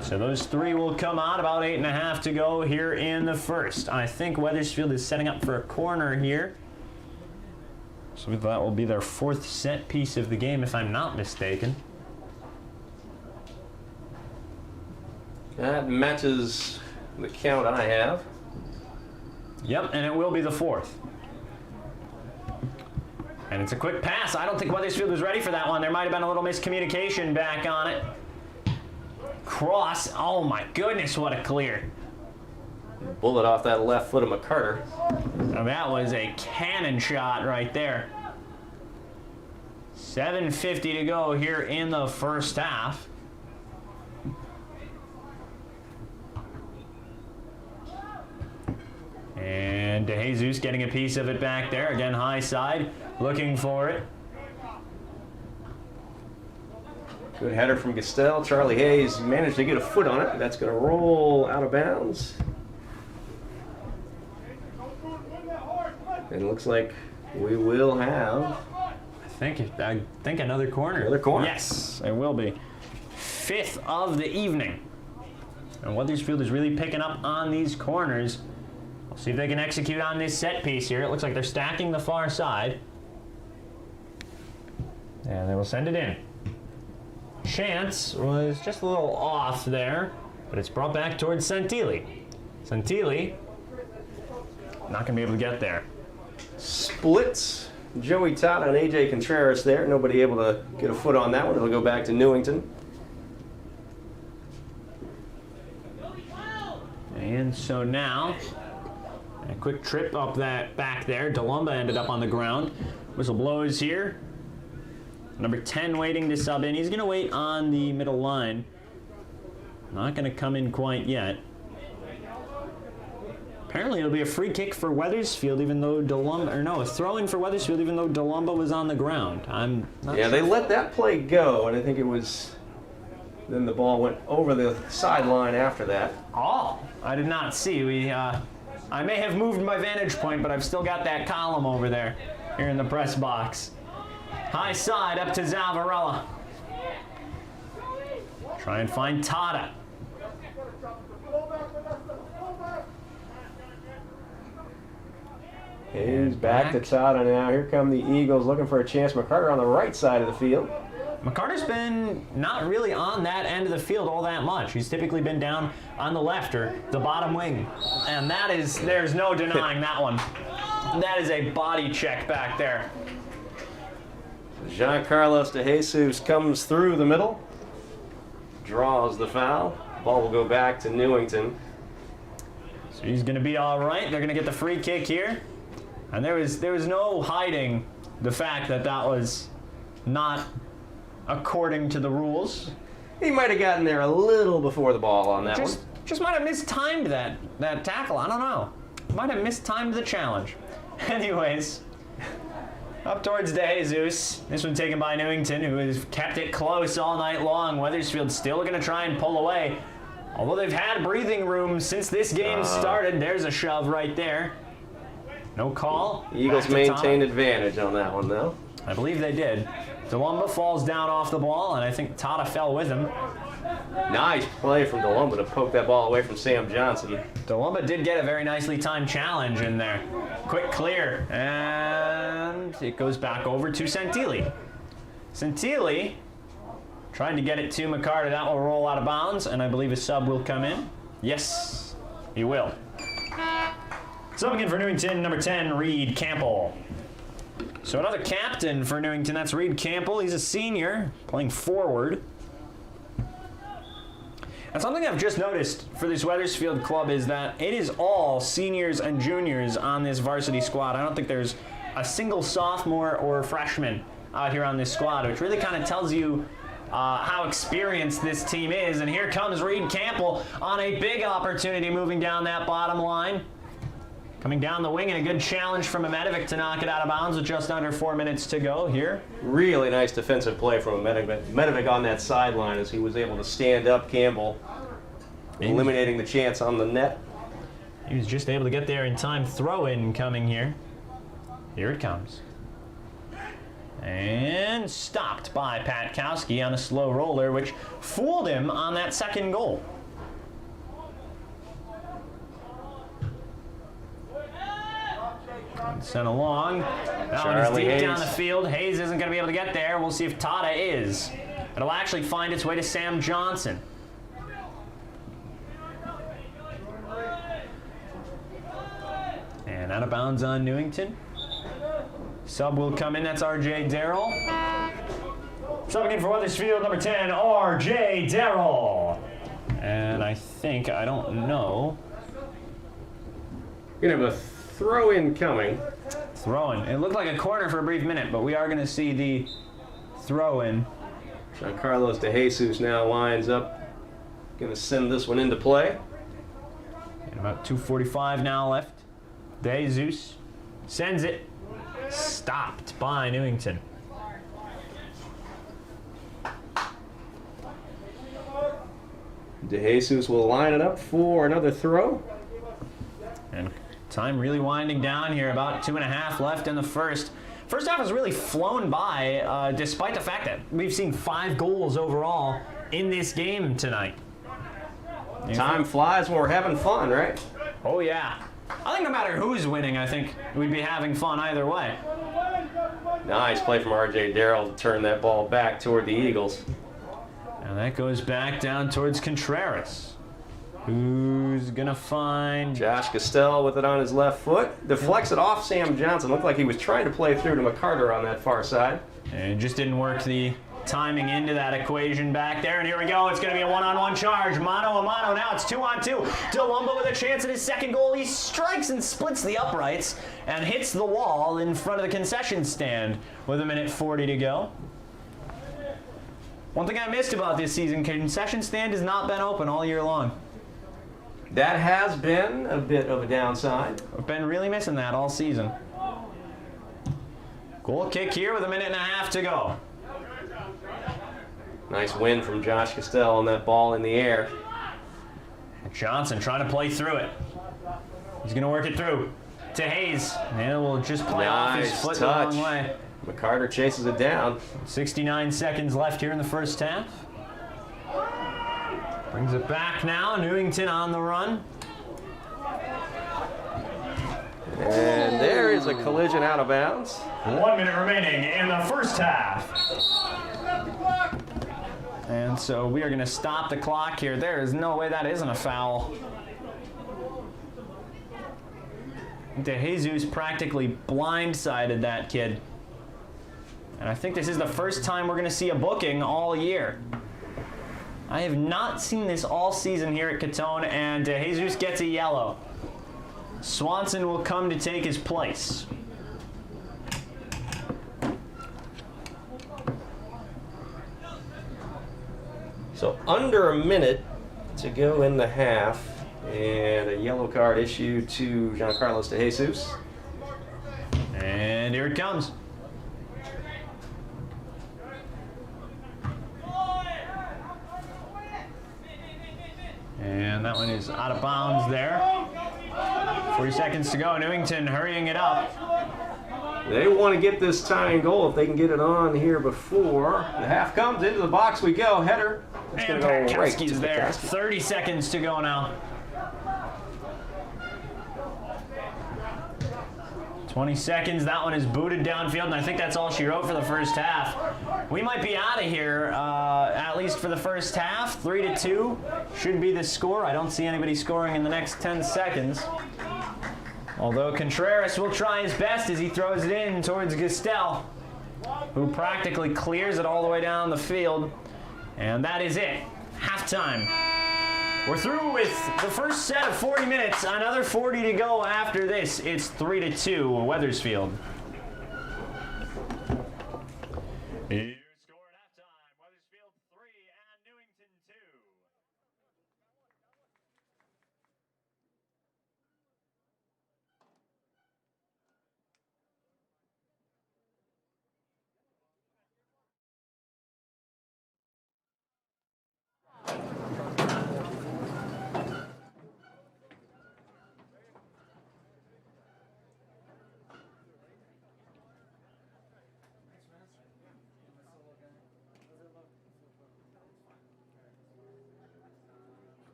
So those three will come on, about 8.5 to go here in the first. I think Wethersfield is setting up for a corner here. So that will be their fourth set piece of the game, if I'm not mistaken. That matches the count I have. Yep, and it will be the fourth. And it's a quick pass. I don't think Wethersfield was ready for that one. There might have been a little miscommunication back on it. Cross. Oh my goodness, what a clear. Bullet off that left foot of McCarter. Now that was a cannon shot right there. 7:50 to go here in the first half. And De Jesus getting a piece of it back there. Again, high side, looking for it. Good header from Gastel. Charlie Hayes managed to get a foot on it. That's going to roll out of bounds. And it looks like we will have... I think another corner. Another corner. Yes, it will be. Fifth of the evening. And Wethersfield is really picking up on these corners. We'll see if they can execute on this set piece here. It looks like they're stacking the far side. And they will send it in. Chance was just a little off there, but it's brought back towards Santilli. Santilli not going to be able to get there. Splits Joey Todd and AJ Contreras there. Nobody able to get a foot on that one. It'll go back to Newington. And so now, a quick trip up that back there. Delumba ended up on the ground. Whistle blows here. Number 10 waiting to sub in. He's going to wait on the middle line. Not going to come in quite yet. Apparently it'll be a free kick for Wethersfield, even though Delumba, or no, a throw-in for Wethersfield, even though Delumba was on the ground. I'm not sure. They let that play go, and I think it was, then the ball went over the sideline after that. Oh, I did not see. I may have moved my vantage point, but I've still got that column over there, here in the press box. High side up to Zavarella. Try and find Tata. He's back to Tata now. Here come the Eagles looking for a chance. McCarter on the right side of the field. McCarter's been not really on that end of the field all that much. He's typically been down on the left or the bottom wing. And there's no denying that one. That is a body check back there. Giancarlos De Jesus comes through the middle. Draws the foul. Ball will go back to Newington. So he's going to be all right. They're going to get the free kick here. And there was no hiding the fact that that was not according to the rules. He might have gotten there a little before the ball on that one. Just might have mistimed that tackle. I don't know. Might have mistimed the challenge. Anyways, up towards De Jesus. This one taken by Newington, who has kept it close all night long. Wethersfield still going to try and pull away. Although they've had breathing room since this game started. There's a shove right there. No call. Eagles maintained advantage on that one, though. I believe they did. Delumba falls down off the ball, and I think Tata fell with him. Nice play from Delumba to poke that ball away from Sam Johnson. Delumba did get a very nicely timed challenge in there. Quick clear, and it goes back over to Santilli. Santilli trying to get it to McCarter. That will roll out of bounds, and I believe a sub will come in. Yes, he will. Subbing in for Newington, number 10, Reed Campbell. So another captain for Newington, that's Reed Campbell. He's a senior, playing forward. And something I've just noticed for this Wethersfield club is that it is all seniors and juniors on this varsity squad. I don't think there's a single sophomore or freshman out here on this squad, which really kind of tells you how experienced this team is. And here comes Reed Campbell on a big opportunity moving down that bottom line. Coming down the wing, and a good challenge from Medvedev to knock it out of bounds with just under 4 minutes to go here. Really nice defensive play from Medvedev on that sideline as he was able to stand up Campbell, eliminating the chance on the net. He was just able to get there in time. Throw in coming here. Here it comes. And stopped by Patkowski on a slow roller, which fooled him on that second goal. Sent along. That one is deep down the field. Hayes isn't going to be able to get there. We'll see if Tata is. It'll actually find its way to Sam Johnson. And out of bounds on Newington. Sub will come in. That's R.J. Darrell. Subbing in for Wethersfield, number 10, R.J. Darrell. And I don't know. You're going to have a throw-in coming. Throw-in. It looked like a corner for a brief minute, but we are going to see the throw-in. Giancarlo De Jesus now lines up. Going to send this one into play. And about 2:45 now left. De Jesus sends it. Stopped by Newington. De Jesus will line it up for another throw. And time really winding down here. About 2.5 left in the first. First half has really flown by, despite the fact that we've seen 5 goals overall in this game tonight. Time flies when we're having fun, right? Oh, yeah. I think no matter who's winning, I think we'd be having fun either way. Nice play from R.J. Darrell to turn that ball back toward the Eagles. And that goes back down towards Contreras. Who's going to find... Josh Castell with it on his left foot. Deflects it off Sam Johnson. Looked like he was trying to play through to McCarter on that far side. And it just didn't work the timing into that equation back there. And here we go. It's going to be a one-on-one charge. Mano a mano. Now it's 2-on-2. Delumba with a chance at his second goal. He strikes and splits the uprights and hits the wall in front of the concession stand with 1:40 to go. One thing I missed about this season, concession stand has not been open all year long. That has been a bit of a downside. I've been really missing that all season. Goal kick here with 1.5 to go. Nice win from Josh Castell on that ball in the air. Johnson trying to play through it. He's going to work it through to Hayes. And it will just play off his foot the long way. McCarter chases it down. 69 seconds left here in the first half. Brings it back now. Newington on the run. And there is a collision out of bounds. 1 minute remaining in the first half. And so we are going to stop the clock here. There is no way that isn't a foul. De Jesus practically blindsided that kid. And I think this is the first time we're going to see a booking all year. I have not seen this all season here at Cottone, and De Jesus gets a yellow. Swanson will come to take his place. So under a minute to go in the half, and a yellow card issued to Giancarlo De Jesus. And here it comes. And that one is out of bounds there. 40 seconds to go. Newington hurrying it up. They want to get this tying goal if they can get it on here before the half comes. Into the box we go. Header. It's going to go right to there. 30 seconds to go now. 20 seconds. That one is booted downfield, and I think that's all she wrote for the first half. We might be out of here, at least for the first half. 3-2 should be the score. I don't see anybody scoring in the next 10 seconds. Although Contreras will try his best as he throws it in towards Gestel, who practically clears it all the way down the field. And that is it. Halftime. We're through with the first set of 40 minutes. Another 40 to go after this. It's 3-2 Wethersfield. Your score at halftime. Wethersfield 3 and Newington 2.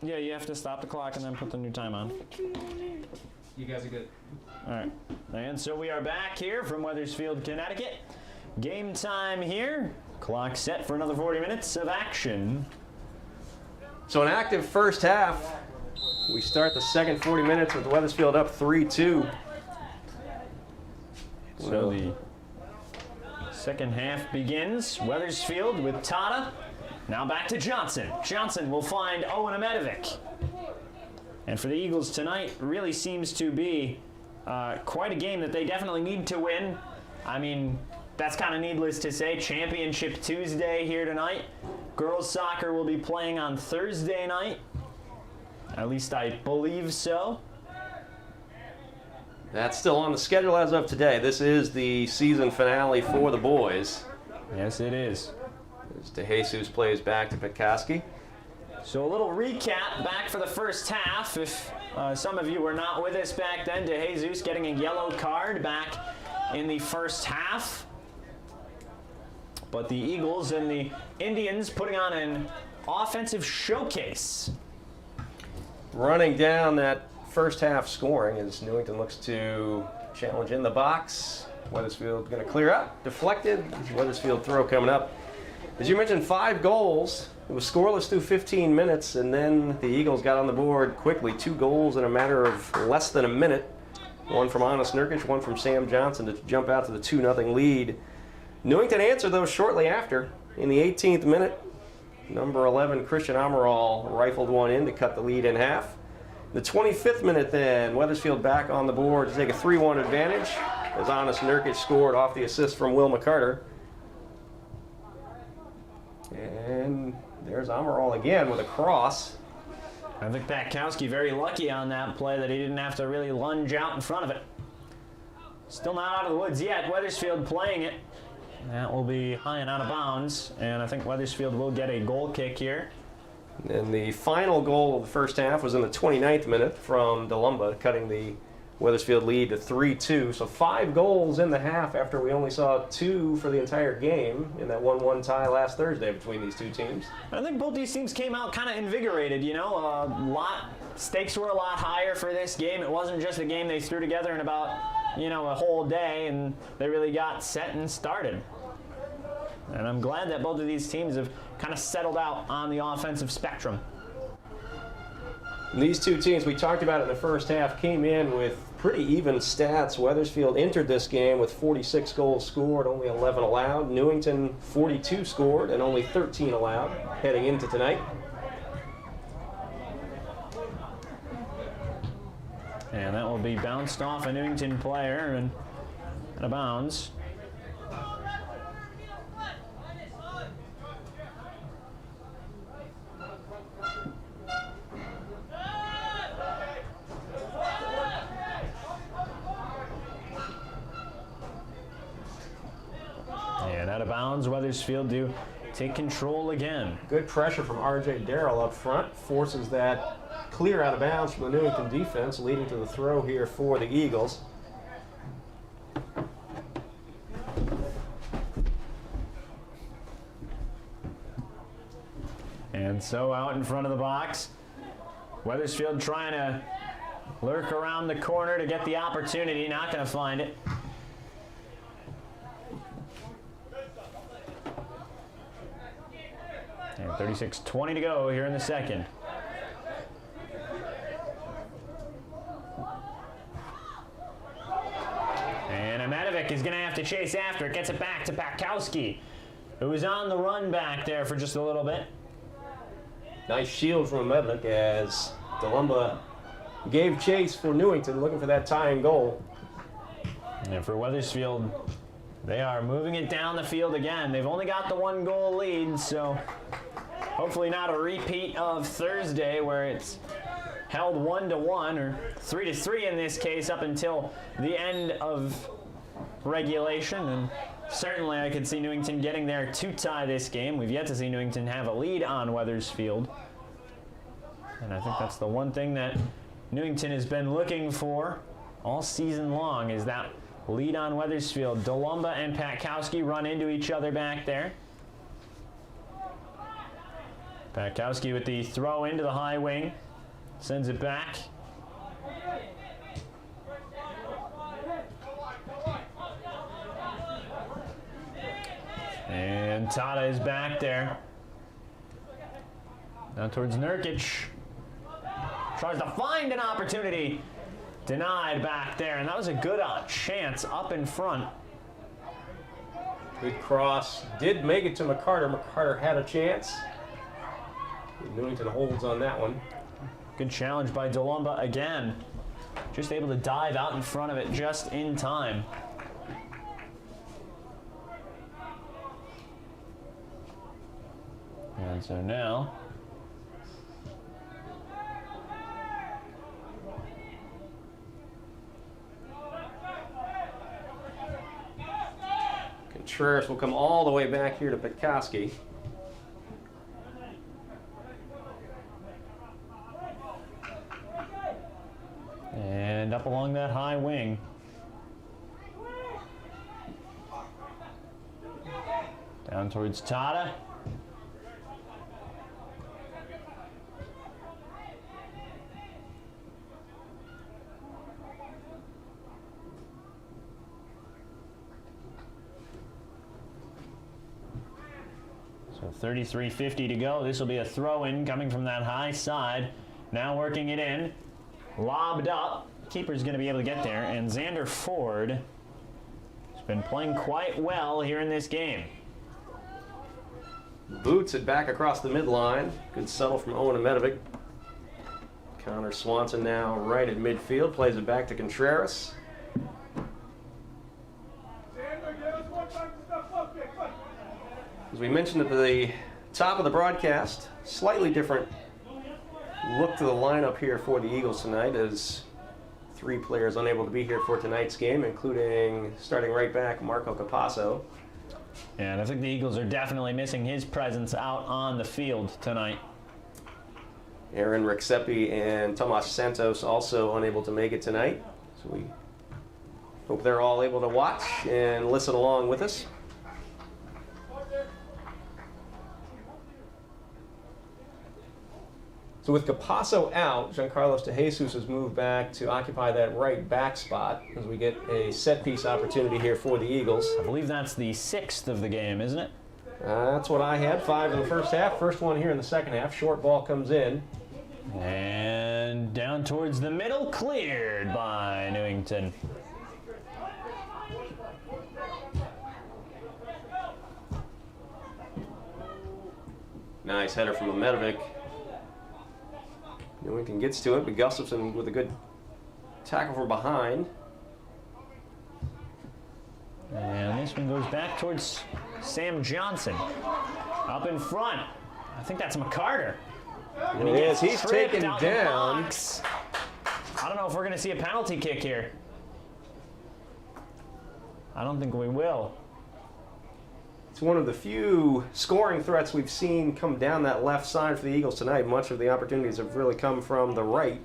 Yeah, you have to stop the clock and then put the new time on. You guys are good. All right. And so we are back here from Wethersfield, Connecticut. Game time here. Clock set for another 40 minutes of action. So an active first half. We start the second 40 minutes with Wethersfield up 3-2. So the second half begins. Wethersfield with Tata. Now back to Johnson. Johnson will find Owen Amedovic. And for the Eagles tonight, really seems to be quite a game that they definitely need to win. I mean, that's kind of needless to say. Championship Tuesday here tonight. Girls soccer will be playing on Thursday night. At least I believe so. That's still on the schedule as of today. This is the season finale for the boys. Yes, it is. As DeJesus plays back to Petkoski. So a little recap back for the first half. If some of you were not with us back then, DeJesus getting a yellow card back in the first half. But the Eagles and the Indians putting on an offensive showcase. Running down that first half scoring as Newington looks to challenge in the box. Wethersfield going to clear up. Deflected. Wethersfield throw coming up. As you mentioned, 5 goals. It was scoreless through 15 minutes, and then the Eagles got on the board quickly. 2 goals in a matter of less than a minute. One from Anis Nurkic, one from Sam Johnson to jump out to the 2-0 lead. Newington answered those shortly after. In the 18th minute, number 11, Christian Amaral, rifled one in to cut the lead in half. The 25th minute then, Wethersfield back on the board to take a 3-1 advantage as Anis Nurkic scored off the assist from Will McCarter. And there's Amaral again with a cross. I think Patkowski very lucky on that play that he didn't have to really lunge out in front of it. Still not out of the woods yet. Wethersfield playing it. That will be high and out of bounds, and I think Wethersfield will get a goal kick here. And the final goal of the first half was in the 29th minute from DeLumba, cutting the Wethersfield lead to 3-2. So 5 goals in the half after we only saw 2 for the entire game in that 1-1 tie last Thursday between these two teams. I think both these teams came out kind of invigorated, you know. Stakes were a lot higher for this game. It wasn't just a game they threw together in about, a whole day, and they really got set and started. And I'm glad that both of these teams have kind of settled out on the offensive spectrum. And these two teams, we talked about it in the first half, came in with pretty even stats. Wethersfield entered this game with 46 goals scored, only 11 allowed. Newington, 42 scored and only 13 allowed heading into tonight. And that will be bounced off a Newington player and out of bounds. And out of bounds, Wethersfield do take control again. Good pressure from R.J. Darrell up front, forces that clear out of bounds from the Newington defense, leading to the throw here for the Eagles. And so out in front of the box, Wethersfield trying to lurk around the corner to get the opportunity, not going to find it. And 36-20 to go here in the second. And Amedovic is going to have to chase after it. Gets it back to Patkowski, who was on the run back there for just a little bit. Nice shield from Amedovic as DeLumba gave chase for Newington, looking for that tying goal. And for Wethersfield, they are moving it down the field again. They've only got the 1-goal lead, so hopefully not a repeat of Thursday where it's held 1-1 or 3-3 in this case up until the end of regulation. And certainly I could see Newington getting there to tie this game. We've yet to see Newington have a lead on Wethersfield. And I think that's the one thing that Newington has been looking for all season long, is that lead on Wethersfield. DeLumba and Patkowski run into each other back there. Patkowski with the throw into the high wing. Sends it back. And Tada is back there. Now towards Nurkic. Tries to find an opportunity. Denied back there, and that was a good chance up in front. Good cross. Did make it to McCarter. McCarter had a chance. Newington holds on that one. Good challenge by Delumba again. Just able to dive out in front of it just in time. And so now Contreras will come all the way back here to Patkowski. And up along that high wing. Down towards Tada. So 33:50 to go. This will be a throw-in coming from that high side. Now working it in. Lobbed up. Keeper's going to be able to get there. And Xander Ford has been playing quite well here in this game. Boots it back across the midline. Good settle from Owen Amedovic. Connor Swanson now right at midfield. Plays it back to Contreras. As we mentioned at the top of the broadcast, slightly different look to the lineup here for the Eagles tonight, as 3 players unable to be here for tonight's game, including starting right back Marco Capasso. And I think the Eagles are definitely missing his presence out on the field tonight. Aaron Rexepi and Tomas Santos also unable to make it tonight. So we hope they're all able to watch and listen along with us. So with Capasso out, Giancarlos De Jesus has moved back to occupy that right back spot as we get a set-piece opportunity here for the Eagles. I believe that's the 6th of the game, isn't it? That's what I had. 5 in the first half. First one here in the second half. Short ball comes in. And down towards the middle, cleared by Newington. Nice header from Amedovic. Newington gets to it, but Gustafson with a good tackle from behind. And this one goes back towards Sam Johnson. Up in front. I think that's McCarter. It is. He's taken down. I don't know if we're going to see a penalty kick here. I don't think we will. It's one of the few scoring threats we've seen come down that left side for the Eagles tonight. Much of the opportunities have really come from the right.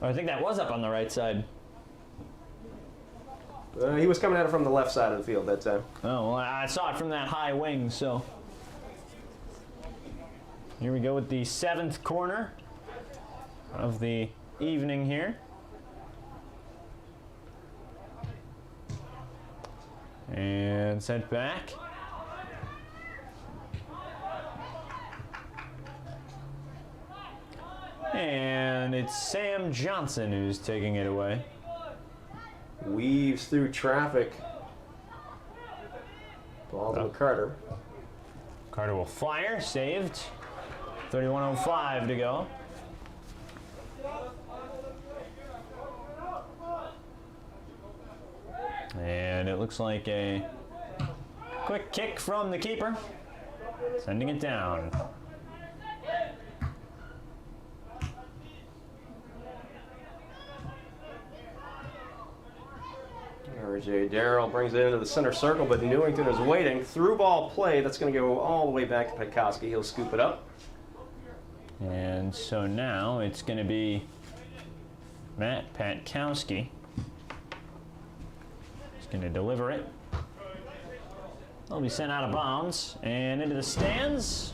Oh, I think that was up on the right side. He was coming at it from the left side of the field that time. Oh, well, I saw it from that high wing, so. Here we go with the 7th corner of the evening here. And sent back. And it's Sam Johnson who's taking it away. Weaves through traffic. Ball to Carter. Carter will fire, saved. 31:05 to go. And it looks like a quick kick from the keeper. Sending it down. RJ Darrell brings it into the center circle, but Newington is waiting. Through ball play, that's going to go all the way back to Patkowski. He'll scoop it up. And so now it's going to be Matt Patkowski. He's going to deliver it. It'll be sent out of bounds and into the stands.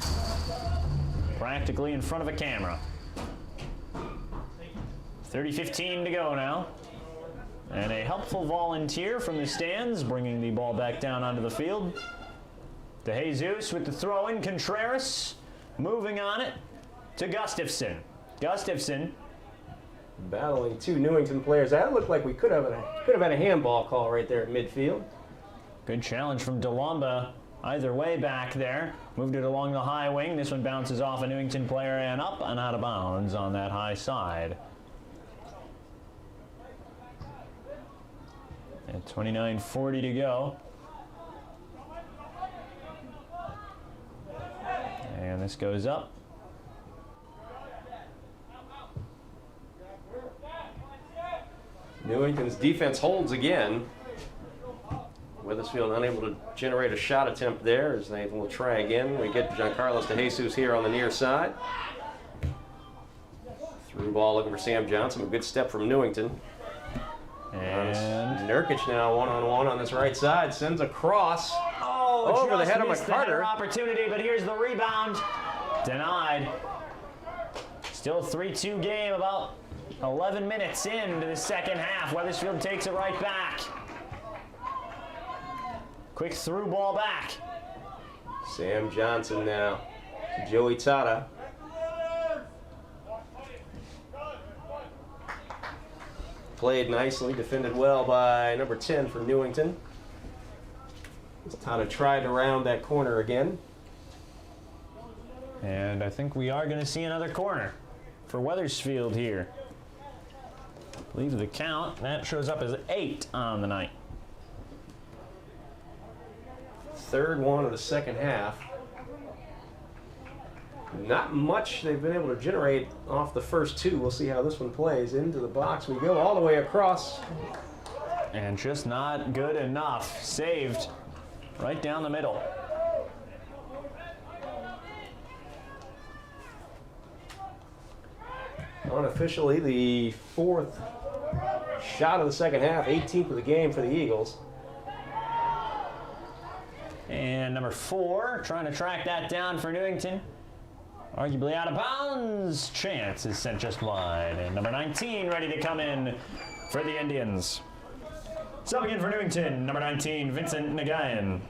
practically in front of a camera. 30:15 to go now. And a helpful volunteer from the stands, bringing the ball back down onto the field. DeJesus with the throw in. Contreras moving on it to Gustafson. Gustafson battling two Newington players. That looked like we could have had a handball call right there at midfield. Good challenge from DeLomba. Either way back there. Moved it along the high wing. This one bounces off a Newington player and up and out of bounds on that high side. And 29:40 to go. And this goes up. Newington's defense holds again. Wethersfield unable to generate a shot attempt there as they will try again. We get Giancarlo DeJesus here on the near side. Through ball looking for Sam Johnson. A good step from Newington. And Nurkic now one-on-one on this right side. Sends a cross over the head of McCarter. Opportunity, but here's the rebound. Denied. Still 3-2 game, about 11 minutes into the second half. Wethersfield takes it right back. Quick through ball back. Sam Johnson now to Joey Tata. Played nicely, defended well by number 10 for Newington. Tata tried to round that corner again. And I think we are going to see another corner for Wethersfield here. I believe the count, that shows up as 8 on the night. Third one of the second half. Not much they've been able to generate off the first two. We'll see how this one plays. Into the box we go, all the way across. And just not good enough. Saved right down the middle. Unofficially, the fourth shot of the second half, 18th of the game for the Eagles. And number 4, trying to track that down for Newington. Arguably out of bounds. Chance is sent just wide. And number 19 ready to come in for the Indians. Subbing in for Newington, number 19, Vincent Nagayan.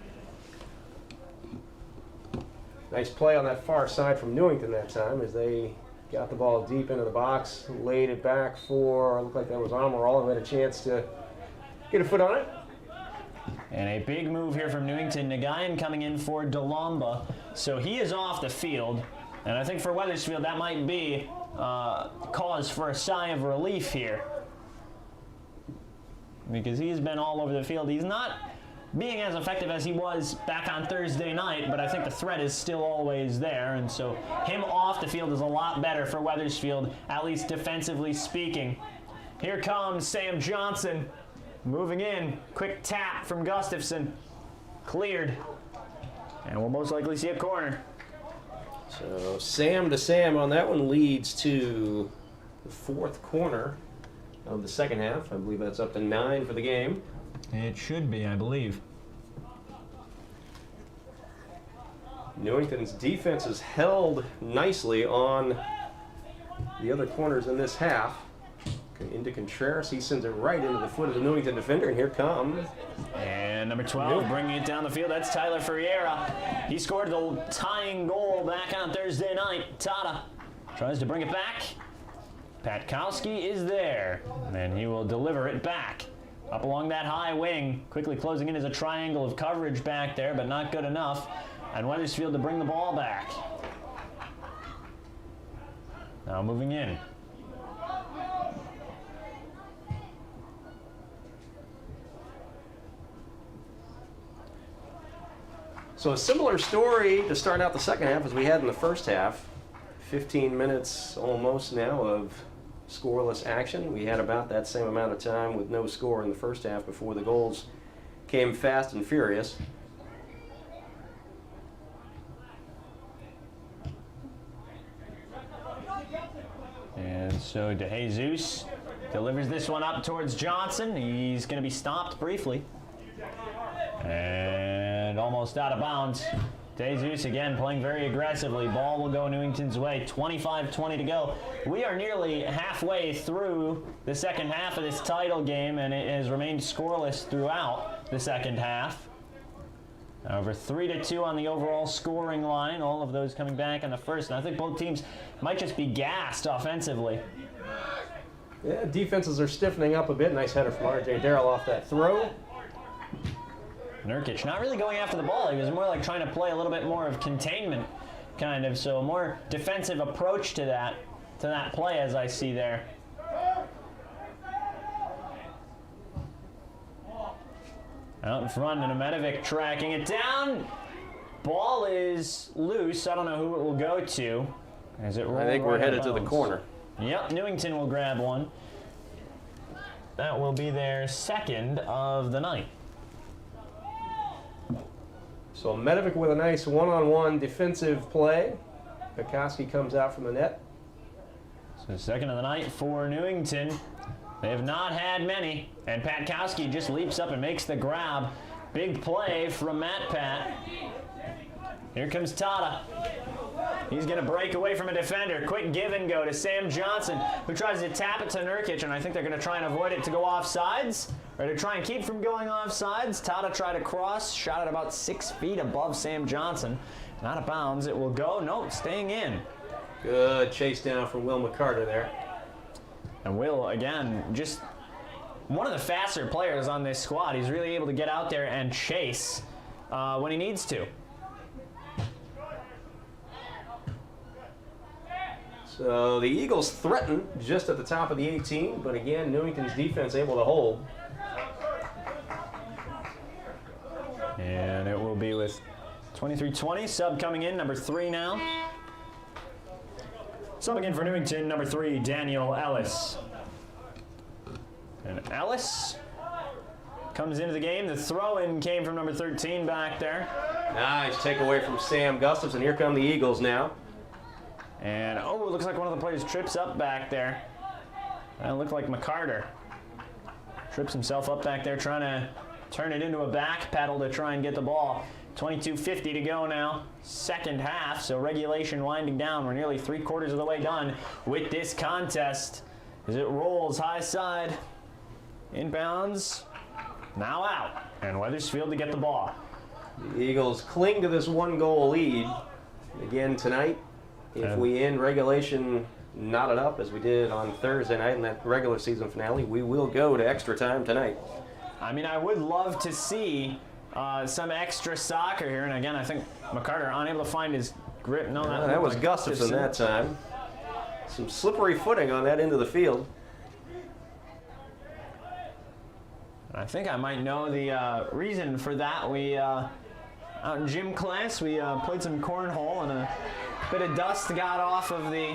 Nice play on that far side from Newington that time as they got the ball deep into the box, laid it back for, looked like that was Amaral, who had a chance to get a foot on it. And a big move here from Newington. Nagayan coming in for DeLomba. So he is off the field. And I think for Wethersfield, that might be cause for a sigh of relief here. Because he's been all over the field. He's not being as effective as he was back on Thursday night, but I think the threat is still always there. And so him off the field is a lot better for Wethersfield, at least defensively speaking. Here comes Sam Johnson. Moving in, quick tap from Gustafson. Cleared. And we'll most likely see a corner. So Sam to Sam on that one leads to the fourth corner of the second half. I believe that's up to 9 for the game. It should be, I believe. Newington's defense is held nicely on the other corners in this half. Into Contreras, he sends it right into the foot of the Newington defender, and here comes. And number 12 bringing it down the field, that's Tyler Ferreira. He scored the tying goal back on Thursday night. Tata tries to bring it back. Patkowski is there, and he will deliver it back. Up along that high wing, quickly closing in as a triangle of coverage back there, but not good enough. And Wethersfield to bring the ball back. Now moving in. So a similar story to start out the second half as we had in the first half. 15 minutes almost now of scoreless action. We had about that same amount of time with no score in the first half before the goals came fast and furious. And so DeJesus delivers this one up towards Johnson. He's going to be stopped briefly. And almost out of bounds. DeJesus again playing very aggressively. Ball will go Newington's way. 25-20 to go. We are nearly halfway through the second half of this title game, and it has remained scoreless throughout the second half. Over 3-2 on the overall scoring line. All of those coming back in the first. And I think both teams might just be gassed offensively. Yeah, defenses are stiffening up a bit. Nice header from R.J. Darrell off that throw. Nurkic not really going after the ball. He was more like trying to play a little bit more of containment, kind of. So a more defensive approach to that play, as I see there. Out in front, and Amedovic tracking it down. Ball is loose. I don't know who it will go to. As it rolls, I think we're headed to the corner. Yep, Newington will grab one. That will be their second of the night. So Medovic with a nice one-on-one defensive play. Pekoski comes out from the net. So second of the night for Newington. They have not had many, and Patkowski just leaps up and makes the grab. Big play from Pat. Here comes Tata. He's going to break away from a defender. Quick give and go to Sam Johnson, who tries to tap it to Nurkic, and I think they're going to try and avoid it to go offsides, or to try and keep from going offsides. Tata tried to cross, shot at about 6 feet above Sam Johnson. Not out of bounds. It will go. Nope, staying in. Good chase down from Will McCarter there. And Will, again, just one of the faster players on this squad. He's really able to get out there and chase when he needs to. So the Eagles threaten just at the top of the 18, but again, Newington's defense able to hold. And it will be with 23-20, sub coming in, number 3 now. Subbing in for Newington, number 3, Daniel Ellis. And Ellis comes into the game. The throw-in came from number 13 back there. Nice takeaway from Sam Gustafson. Here come the Eagles now. And, oh, it looks like one of the players trips up back there. That looked like McCarter. Trips himself up back there, trying to turn it into a back pedal to try and get the ball. 22:50 to go now, second half, so regulation winding down. We're nearly 3/4 of the way done with this contest as it rolls high side, inbounds, now out, and Wethersfield to get the ball. The Eagles cling to this 1-goal lead. Again tonight, if we end regulation knotted up as we did on Thursday night in that regular season finale, we will go to extra time tonight. I mean, I would love to see some extra soccer here, and again, I think McCarter unable to find his grip. No, that was Gustafson that time. Some slippery footing on that end of the field. I think I might know the reason for that. We out in gym class, we played some cornhole, and a bit of dust got off of the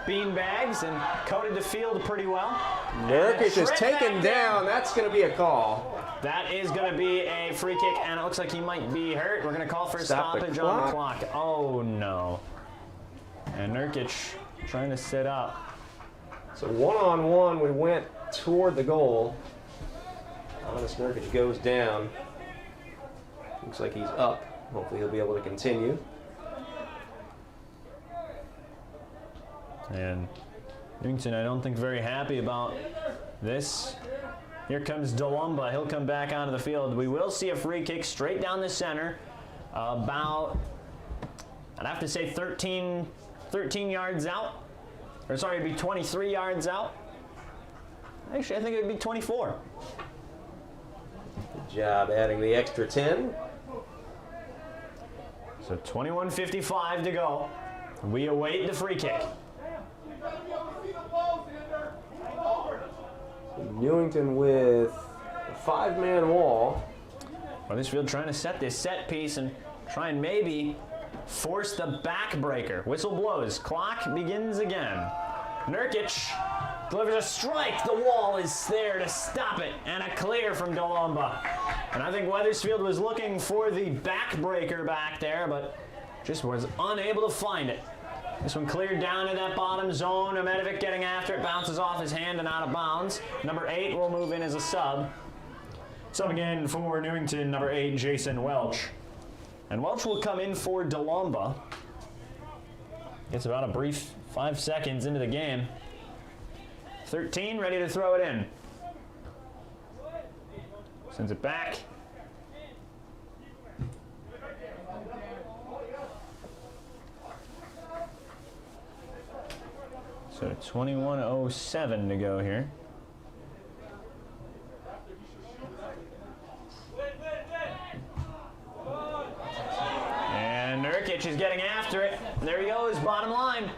bean bags and coated the field pretty well. Nurkic is taken down. That's going to be a call. That is going to be a free kick, and it looks like he might be hurt. We're going to call for a stoppage on the clock. Oh, no. And Nurkic trying to sit up. So one-on-one, we went toward the goal. Honest Nurkic goes down. Looks like he's up. Hopefully he'll be able to continue. And Newington, I don't think very happy about this. Here comes Delumba. He'll come back onto the field. We will see a free kick straight down the center. About, I'd have to say 13 yards out. Or sorry, it'd be 23 yards out. Actually, I think it would be 24. Good job adding the extra 10. So 21:55 to go. We await the free kick. Newington with a 5-man wall. Wethersfield trying to set this set piece and try and maybe force the backbreaker. Whistle blows. Clock begins again. Nurkic delivers a strike. The wall is there to stop it. And a clear from Delumba. And I think Wethersfield was looking for the backbreaker back there, but just was unable to find it. This one cleared down in that bottom zone. Amedovic getting after it, bounces off his hand and out of bounds. Number 8 will move in as a sub. Subbing in for Newington, number 8, Jason Welch. And Welch will come in for DeLomba. Gets about a brief 5 seconds into the game. 13, ready to throw it in. Sends it back. So 21:07 to go here. And Nurkic is getting after it. There he goes, bottom line.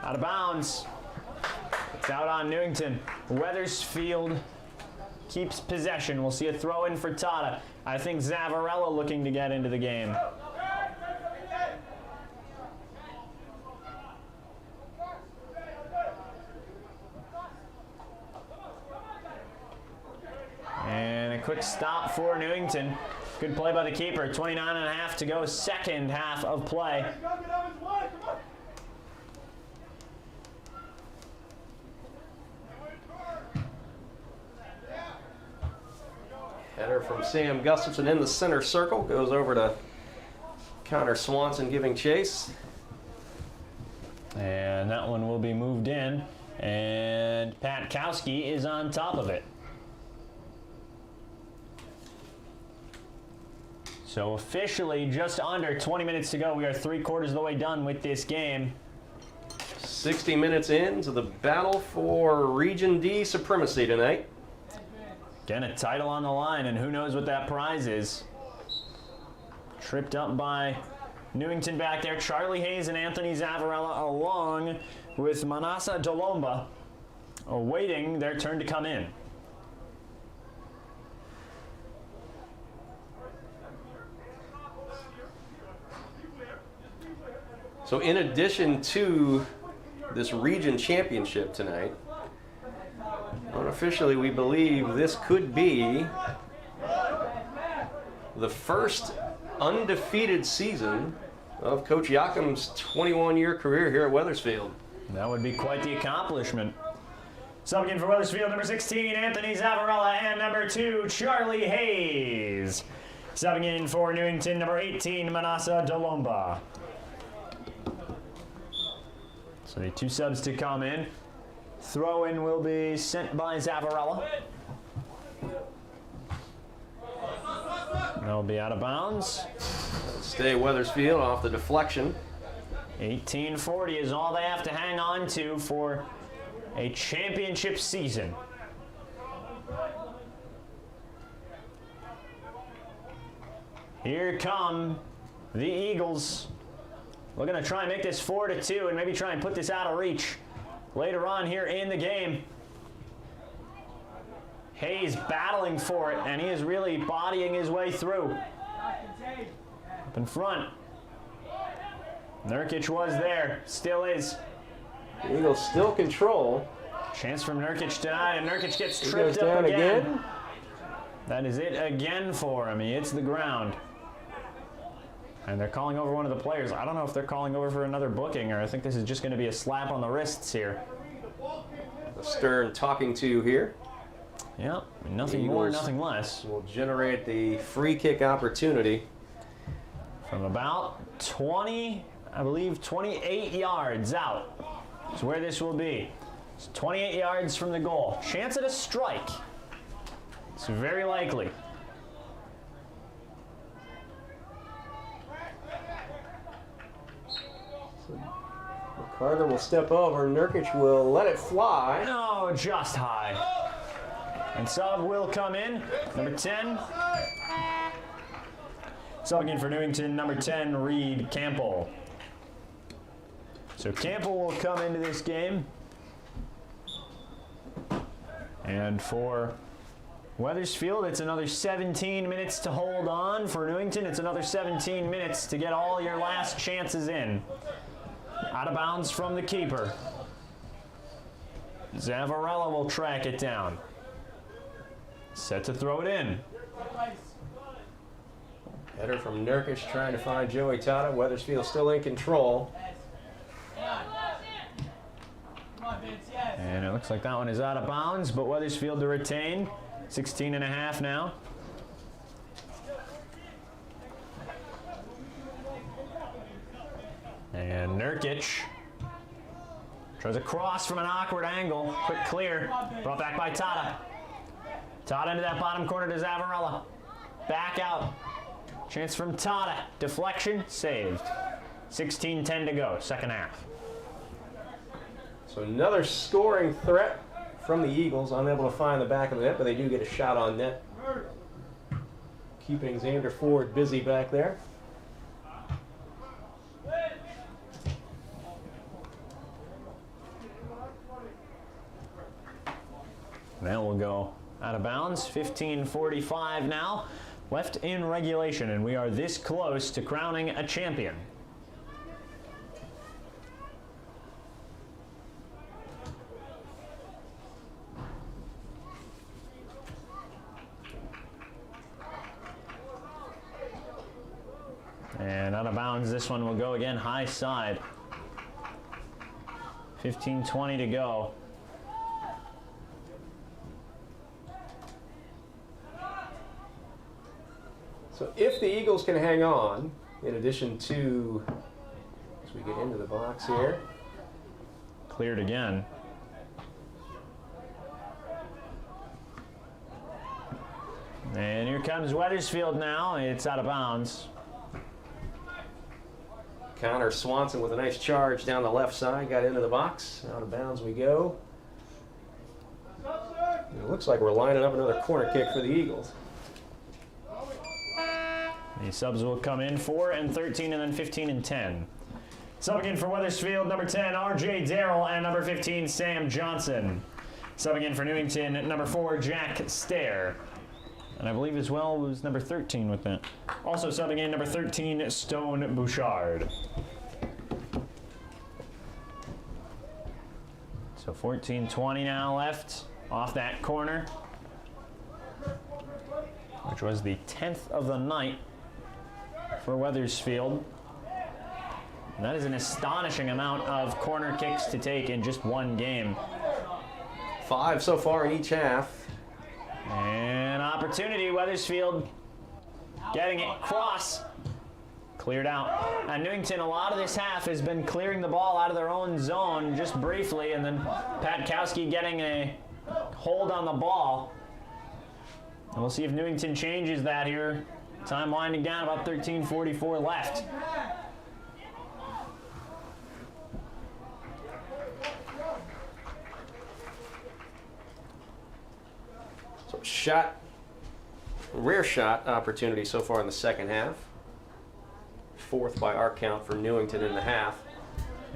Out of bounds. It's out on Newington. Wethersfield keeps possession. We'll see a throw in for Tata. I think Zavarella looking to get into the game. And a quick stop for Newington. Good play by the keeper. 29.5 to go, second half of play. Header from Sam Gustafson in the center circle. Goes over to Connor Swanson giving chase. And that one will be moved in. And Pat Kowski is on top of it. So officially, just under 20 minutes to go. We are 3/4 of the way done with this game. 60 minutes into the battle for Region D supremacy tonight. Again, a title on the line, and who knows what that prize is. Tripped up by Newington back there. Charlie Hayes and Anthony Zavarella along with Manasa Dolomba awaiting their turn to come in. So in addition to this region championship tonight, unofficially we believe this could be the first undefeated season of Coach Yakim's 21-year career here at Wethersfield. That would be quite the accomplishment. Subbing in for Wethersfield, number 16, Anthony Zavarella, and number 2, Charlie Hayes. Subbing in for Newington, number 18, Manasa Dolomba. So the 2 subs to come in. Throw-in will be sent by Zavarella. That'll be out of bounds. Stay Wethersfield off the deflection. 1840 is all they have to hang on to for a championship season. Here come the Eagles. We're going to try and make this 4-2 and maybe try and put this out of reach later on here in the game. Hayes battling for it, and he is really bodying his way through. Up in front. Nurkic was there, still is. The Eagles still control. Chance from Nurkic tonight, and Nurkic gets tripped up again. That is it again for him. He hits the ground. And they're calling over one of the players. I don't know if they're calling over for another booking, or I think this is just going to be a slap on the wrists here. Stern talking to here. Yep, nothing more, nothing less. Will generate the free kick opportunity. From about 20, I believe 28 yards out is where this will be. It's 28 yards from the goal. Chance at a strike. It's very likely. Carter will step over. Nurkic will let it fly. No, just high. And sub will come in. Number 10. Subbing in for Newington, number 10, Reed Campbell. So Campbell will come into this game. And for Wethersfield, it's another 17 minutes to hold on. For Newington, it's another 17 minutes to get all your last chances in. Out of bounds from the keeper. Zavarella will track it down. Set to throw it in. Header from Nurkic trying to find Joey Tata. Wethersfield still in control. And it looks like that one is out of bounds, but Wethersfield to retain. 16.5 now. And Nurkic tries a cross from an awkward angle. Quick clear. Brought back by Tata. Tata into that bottom corner to Zavarella. Back out. Chance from Tata. Deflection. Saved. 16-10 to go. Second half. So another scoring threat from the Eagles. Unable to find the back of the net, but they do get a shot on net. Keeping Xander Ford busy back there. That will go out of bounds. 15:45 now left in regulation, and we are this close to crowning a champion. And out of bounds, this one will go again high side. 15:20 to go. So if the Eagles can hang on, in addition to, as we get into the box here, Cleared again. And here comes Wethersfield now. It's out of bounds. Connor Swanson with a nice charge down the left side, got into the box. Out of bounds we go. And it looks like we're lining up another corner kick for the Eagles. The subs will come in 4 and 13 and then 15 and 10. Subbing in for Wethersfield, number 10, RJ Darrell, and number 15, Sam Johnson. Subbing in for Newington, number 4, Jack Stair. And I believe as well was number 13 with that. Also subbing in, number 13, Stone Bouchard. So 14:20 now left off that corner, which was the 10th of the night for Wethersfield. And that is an astonishing amount of corner kicks to take in just one game. 5 so far in each half. And opportunity, Wethersfield getting it, cross, cleared out. And Newington, a lot of this half has been clearing the ball out of their own zone just briefly, and then Patkowski getting a hold on the ball. And we'll see if Newington changes that here. Time winding down, about 13:44 left. So shot, rare shot opportunity so far in the second half. 4th by our count for Newington in the half.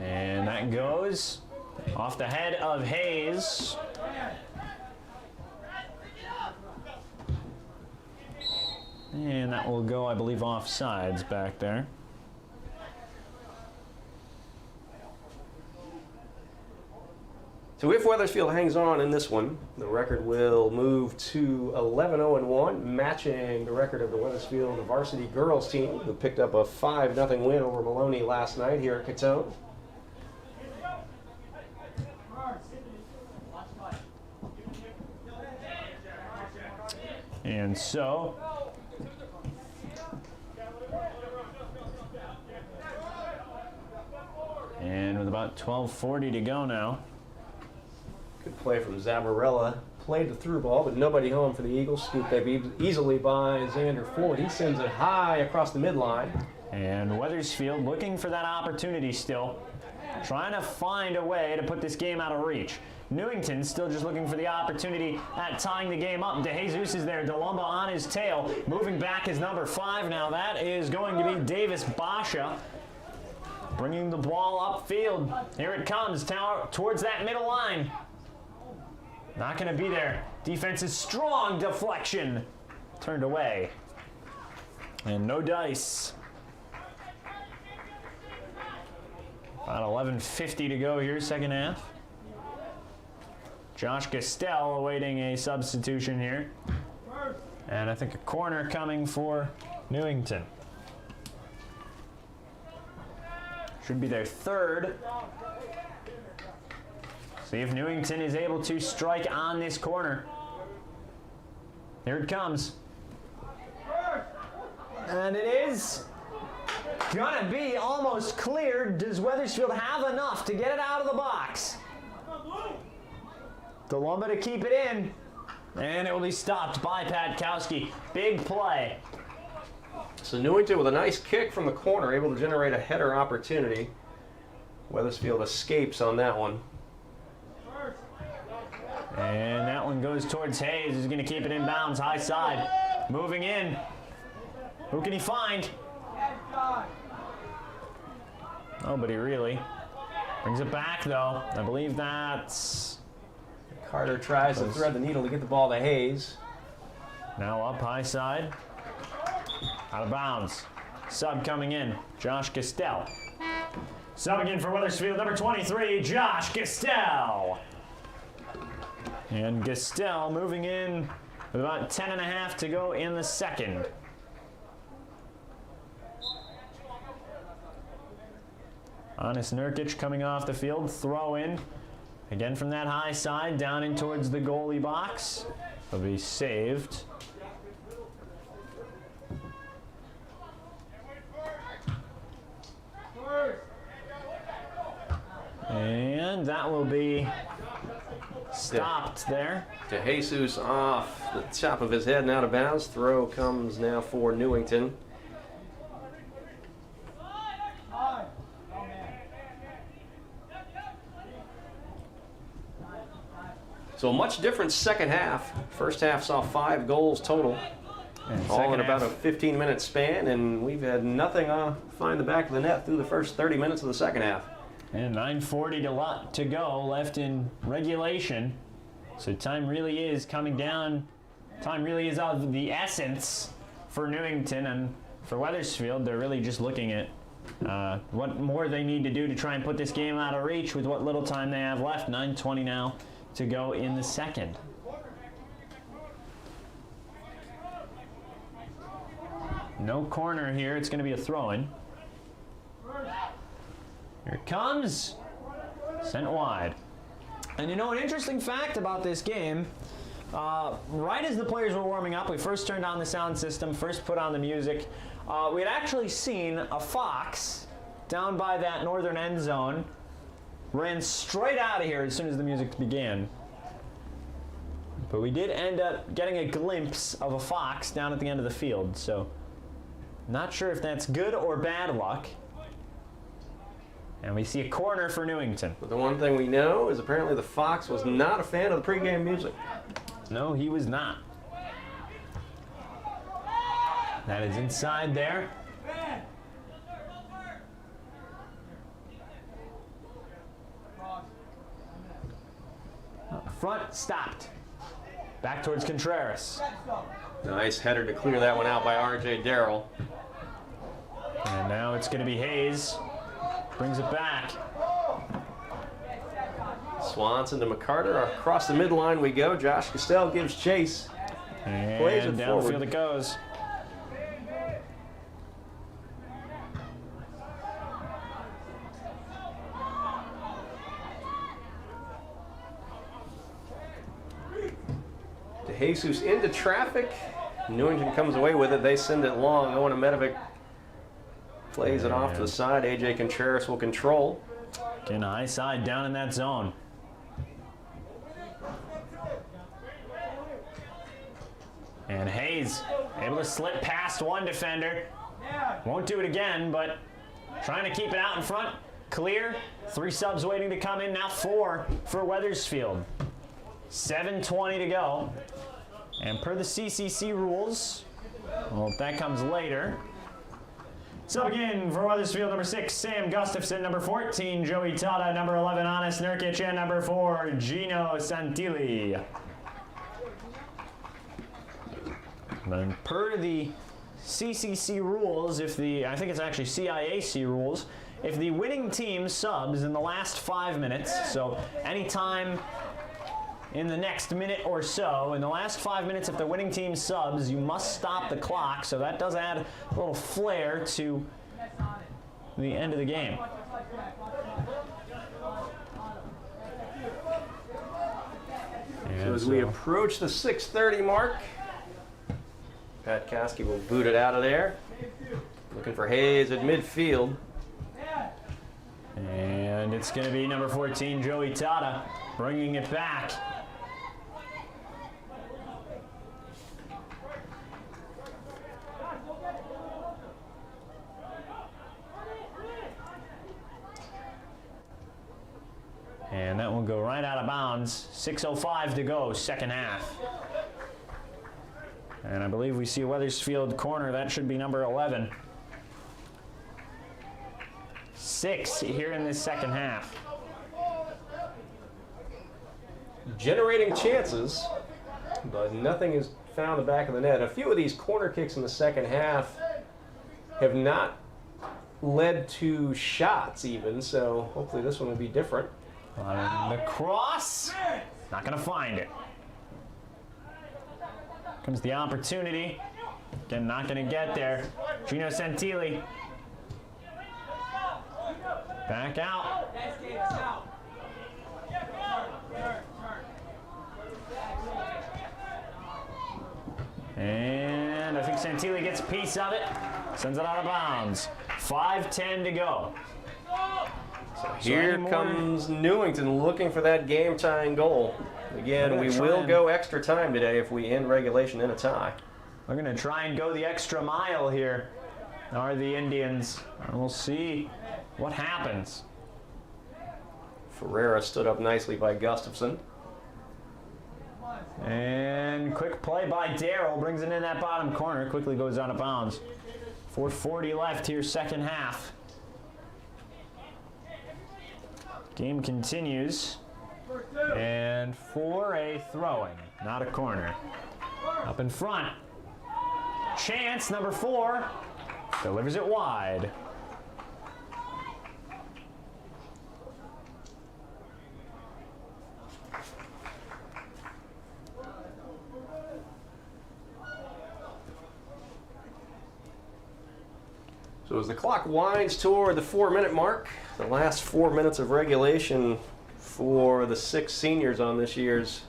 And that goes off the head of Hayes. And that will go, I believe, offsides back there. So if Wethersfield hangs on in this one, the record will move to 11-0-1, matching the record of the Wethersfield varsity girls team, who picked up a 5-0 win over Maloney last night here at Cottone. And so, and with about 12:40 to go now. Good play from Zavarella. Played the through ball, but nobody home for the Eagles. Scooped up easily by Xander Ford. He sends it high across the midline. And Wethersfield looking for that opportunity still. Trying to find a way to put this game out of reach. Newington still just looking for the opportunity at tying the game up. DeJesus is there. DeLumba on his tail. Moving back is number 5 now. That is going to be Davis Basha. Bringing the ball upfield. Here it comes towards that middle line. Not going to be there. Defense is strong. Deflection. Turned away. And no dice. About 11:50 to go here, second half. Josh Gastel awaiting a substitution here. And I think a corner coming for Newington. Should be their 3rd. See if Newington is able to strike on this corner. Here it comes. And it is. gonna be almost cleared. Does Wethersfield have enough to get it out of the box? Delumba to keep it in. And it will be stopped by Patkowski. Big play. So Newington with a nice kick from the corner, able to generate a header opportunity. Wethersfield escapes on that one. And that one goes towards Hayes, who's going to keep it in bounds, high side. Moving in. Who can he find? Nobody really. Brings it back, though. I believe that's... Carter tries to thread the needle to get the ball to Hayes. Now up high side. Out of bounds. Sub coming in. Josh Castell. Subbing in for Wethersfield, number 23, Josh Castell. And Castell moving in with about 10.5 to go in the second. Anis Nurkic coming off the field, throw in. Again from that high side, down in towards the goalie box. Will be saved. And that will be stopped there. De Jesus off the top of his head and out of bounds. Throw comes now for Newington. So a much different second half. First half saw 5 goals total. All in about a 15-minute span, and we've had nothing find the back of the net through the first 30 minutes of the second half. And 9:40 to go left in regulation. So time really is coming down. Time really is of the essence for Newington, and for Wethersfield, they're really just looking at what more they need to do to try and put this game out of reach with what little time they have left. 9:20 now to go in the second. No corner here. It's going to be a throw-in. Here it comes. Sent wide. And you know, an interesting fact about this game, right as the players were warming up, we first turned on the sound system, first put on the music. We had actually seen a fox down by that northern end zone, ran straight out of here as soon as the music began. But we did end up getting a glimpse of a fox down at the end of the field, so not sure if that's good or bad luck. And we see a corner for Newington. But the one thing we know is apparently the fox was not a fan of the pregame music. No, he was not. That is inside there. Front stopped. Back towards Contreras. Nice header to clear that one out by R.J. Darrell. And now it's going to be Hayes. Brings it back. Swanson to McCarter. Across the midline we go. Josh Castell gives chase. And plays it downfield forward. it goes. De Jesus into traffic. Newington comes away with it. They send it long. Owen Amedovic plays it off to the side. A.J. Contreras will control. Again, high side down in that zone. And Hayes able to slip past one defender. Won't do it again, but trying to keep it out in front. Clear. 3 subs waiting to come in. Now 4 for Wethersfield. 7:20 to go. And per the CCC rules, well, that comes later. So again, for Wethersfield, number 6, Sam Gustafson. Number 14, Joey Tata. Number 11, Anis Nurkic. And number 4, Gino Santilli. And per the CCC rules, I think it's actually CIAC rules, if the winning team subs in the last 5 minutes, so anytime in the next minute or so, in the last 5 minutes, if the winning team subs, you must stop the clock, so that does add a little flair to the end of the game. So as we approach the 6:30 mark, Patkowski will boot it out of there. Looking for Hayes at midfield. And it's going to be number 14, Joey Tata, bringing it back. And that will go right out of bounds. 6:05 to go, second half. And I believe we see a Wethersfield corner. That should be number 11. 6 here in this second half. Generating chances, but nothing is found in the back of the net. A few of these corner kicks in the second half have not led to shots even, so hopefully this one will be different. The cross, not going to find it. Comes the opportunity. Again, not going to get there. Gino Santilli. Back out. And I think Santilli gets a piece of it. Sends it out of bounds. 5:10 to go. Here comes Newington looking for that game-tying goal. Again, we will go extra time today if we end regulation in a tie. We're going to try and go the extra mile here, are the Indians. And we'll see what happens. Ferreira stood up nicely by Gustafson. And quick play by Darrell brings it in that bottom corner. Quickly goes out of bounds. 4:40 left here, second half. Game continues. And for a throwing, not a corner. Up in front. Chance, number 4. Delivers it wide. So as the clock winds toward the 4-minute mark, the last 4 minutes of regulation for the 6 seniors on this year's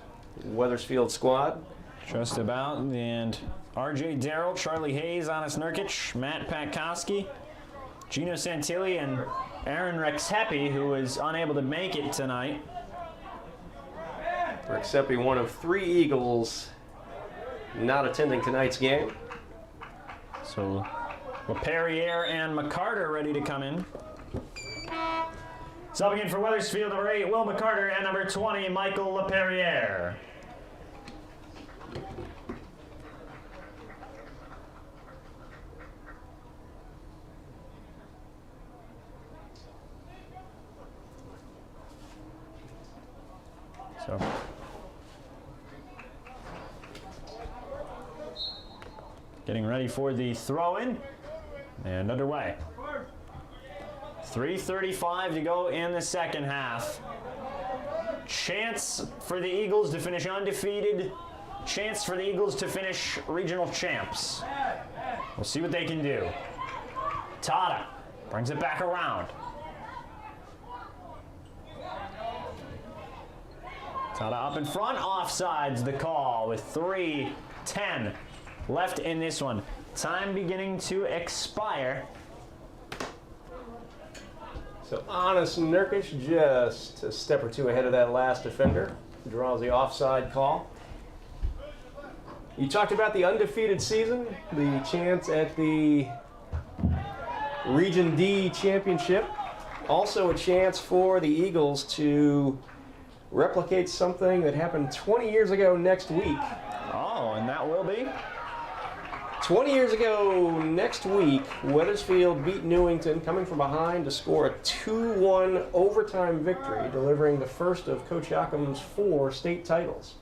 Wethersfield squad. Just about. And R.J. Darrell, Charlie Hayes, Anis Nurkic, Matt Patkowski, Gino Santilli, and Aaron Rexhepi, who was unable to make it tonight. Rexhepi, one of 3 Eagles not attending tonight's game. So LaPerriere and McCarter ready to come in. Subbing in for Wethersfield, number 8, Will McCarter, and number 20, Michael LaPerriere. So getting ready for the throw-in and underway. 3:35 to go in the second half. Chance for the Eagles to finish undefeated. Chance for the Eagles to finish regional champs. We'll see what they can do. Tata brings it back around. Tata up in front, offsides the call with 3:10 left in this one. Time beginning to expire. So Anis Nurkic just a step or 2 ahead of that last defender. Draws the offside call. You talked about the undefeated season, the chance at the Region D championship. Also a chance for the Eagles to replicate something that happened 20 years ago next week. Oh, and that will be? 20 years ago next week, Wethersfield beat Newington coming from behind to score a 2-1 overtime victory, delivering the first of Coach Yacom's 4 state titles.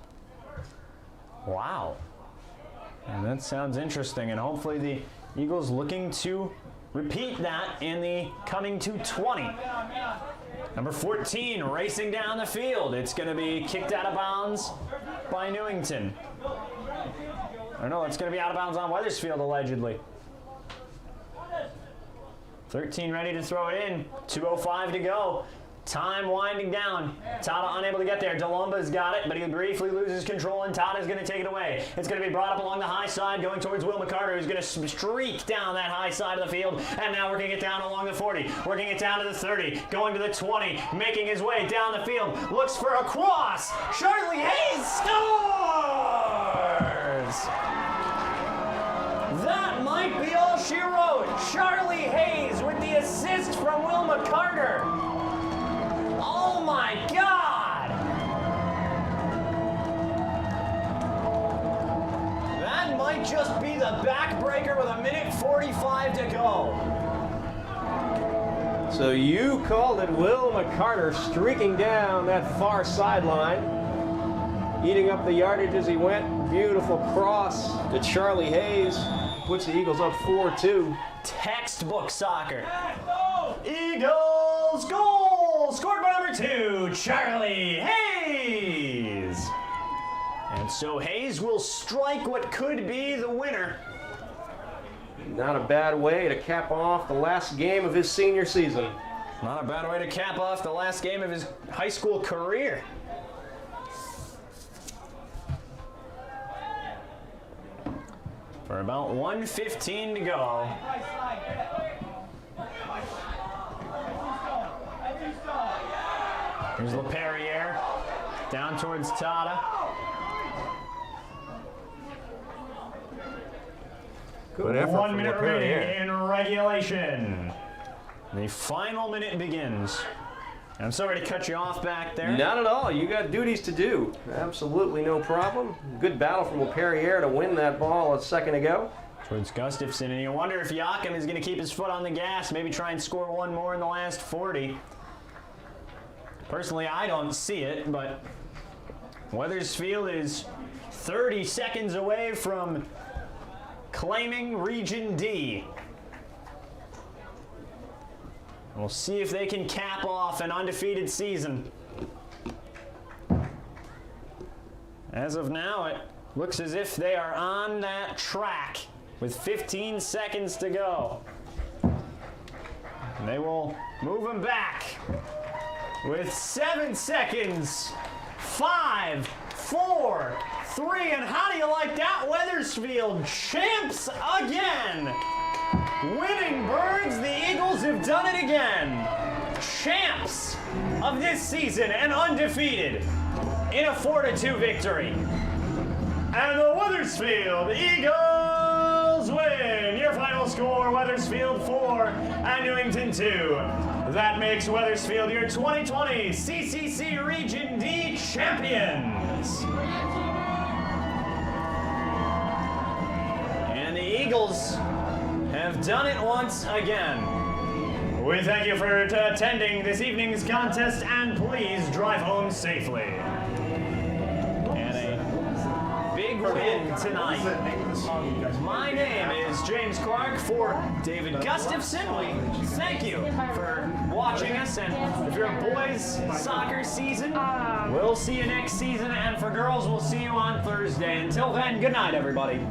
Wow. And that sounds interesting, and hopefully the Eagles looking to repeat that in the coming 220. Number 14 racing down the field. It's going to be kicked out of bounds by Newington. I don't know, it's going to be out of bounds on Wethersfield, allegedly. 13 ready to throw it in. 2:05 to go. Time winding down. Tata unable to get there. Delumba's got it, but he briefly loses control, and Tata's going to take it away. It's going to be brought up along the high side, going towards Will McCarter, who's going to streak down that high side of the field, and now working it down along the 40, working it down to the 30, going to the 20, making his way down the field, looks for a cross. Charlie Hayes scores! That might be all she wrote. Charlie Hayes with the assist from Will McCarter. Oh my God! That might just be the backbreaker with 1:45 to go. So you called it. Will McCarter streaking down that far sideline, eating up the yardage as he went. Beautiful cross to Charlie Hayes. Puts the Eagles up 4-2. Textbook soccer. Eagles goal! Scored by number 2, Charlie Hayes. And so Hayes will strike what could be the winner. Not a bad way to cap off the last game of his senior season. Not a bad way to cap off the last game of his high school career. For about 1:15 to go. Here's LePerriere, down towards Tata. Good effort 1 from minute LePerriere. remaining in regulation. The final minute begins. I'm sorry to cut you off back there. Not at all. You got duties to do. Absolutely no problem. Good battle from LePerriere to win that ball a second ago. Towards Gustafson, and you wonder if Joachim is going to keep his foot on the gas, maybe try and score one more in the last 40. Personally, I don't see it, but Wethersfield is 30 seconds away from claiming Region D. We'll see if they can cap off an undefeated season. As of now, it looks as if they are on that track with 15 seconds to go. And they will move them back with 7 seconds. 5, 4, 3, and how do you like that? Wethersfield champs again. Winning Birds, the Eagles have done it again. Champs of this season and undefeated in a 4-2 victory. And the Wethersfield Eagles win. Your final score, Wethersfield 4 and Newington 2. That makes Wethersfield your 2020 CCC Region D champions. And the Eagles have done it once again. We thank you for attending this evening's contest, and please drive home safely. And a big win tonight. My name is James Clark. For David Gustafson, we thank you for watching us, and if you're a boys soccer season, we'll see you next season, and for girls, we'll see you on Thursday. Until then, good night, everybody.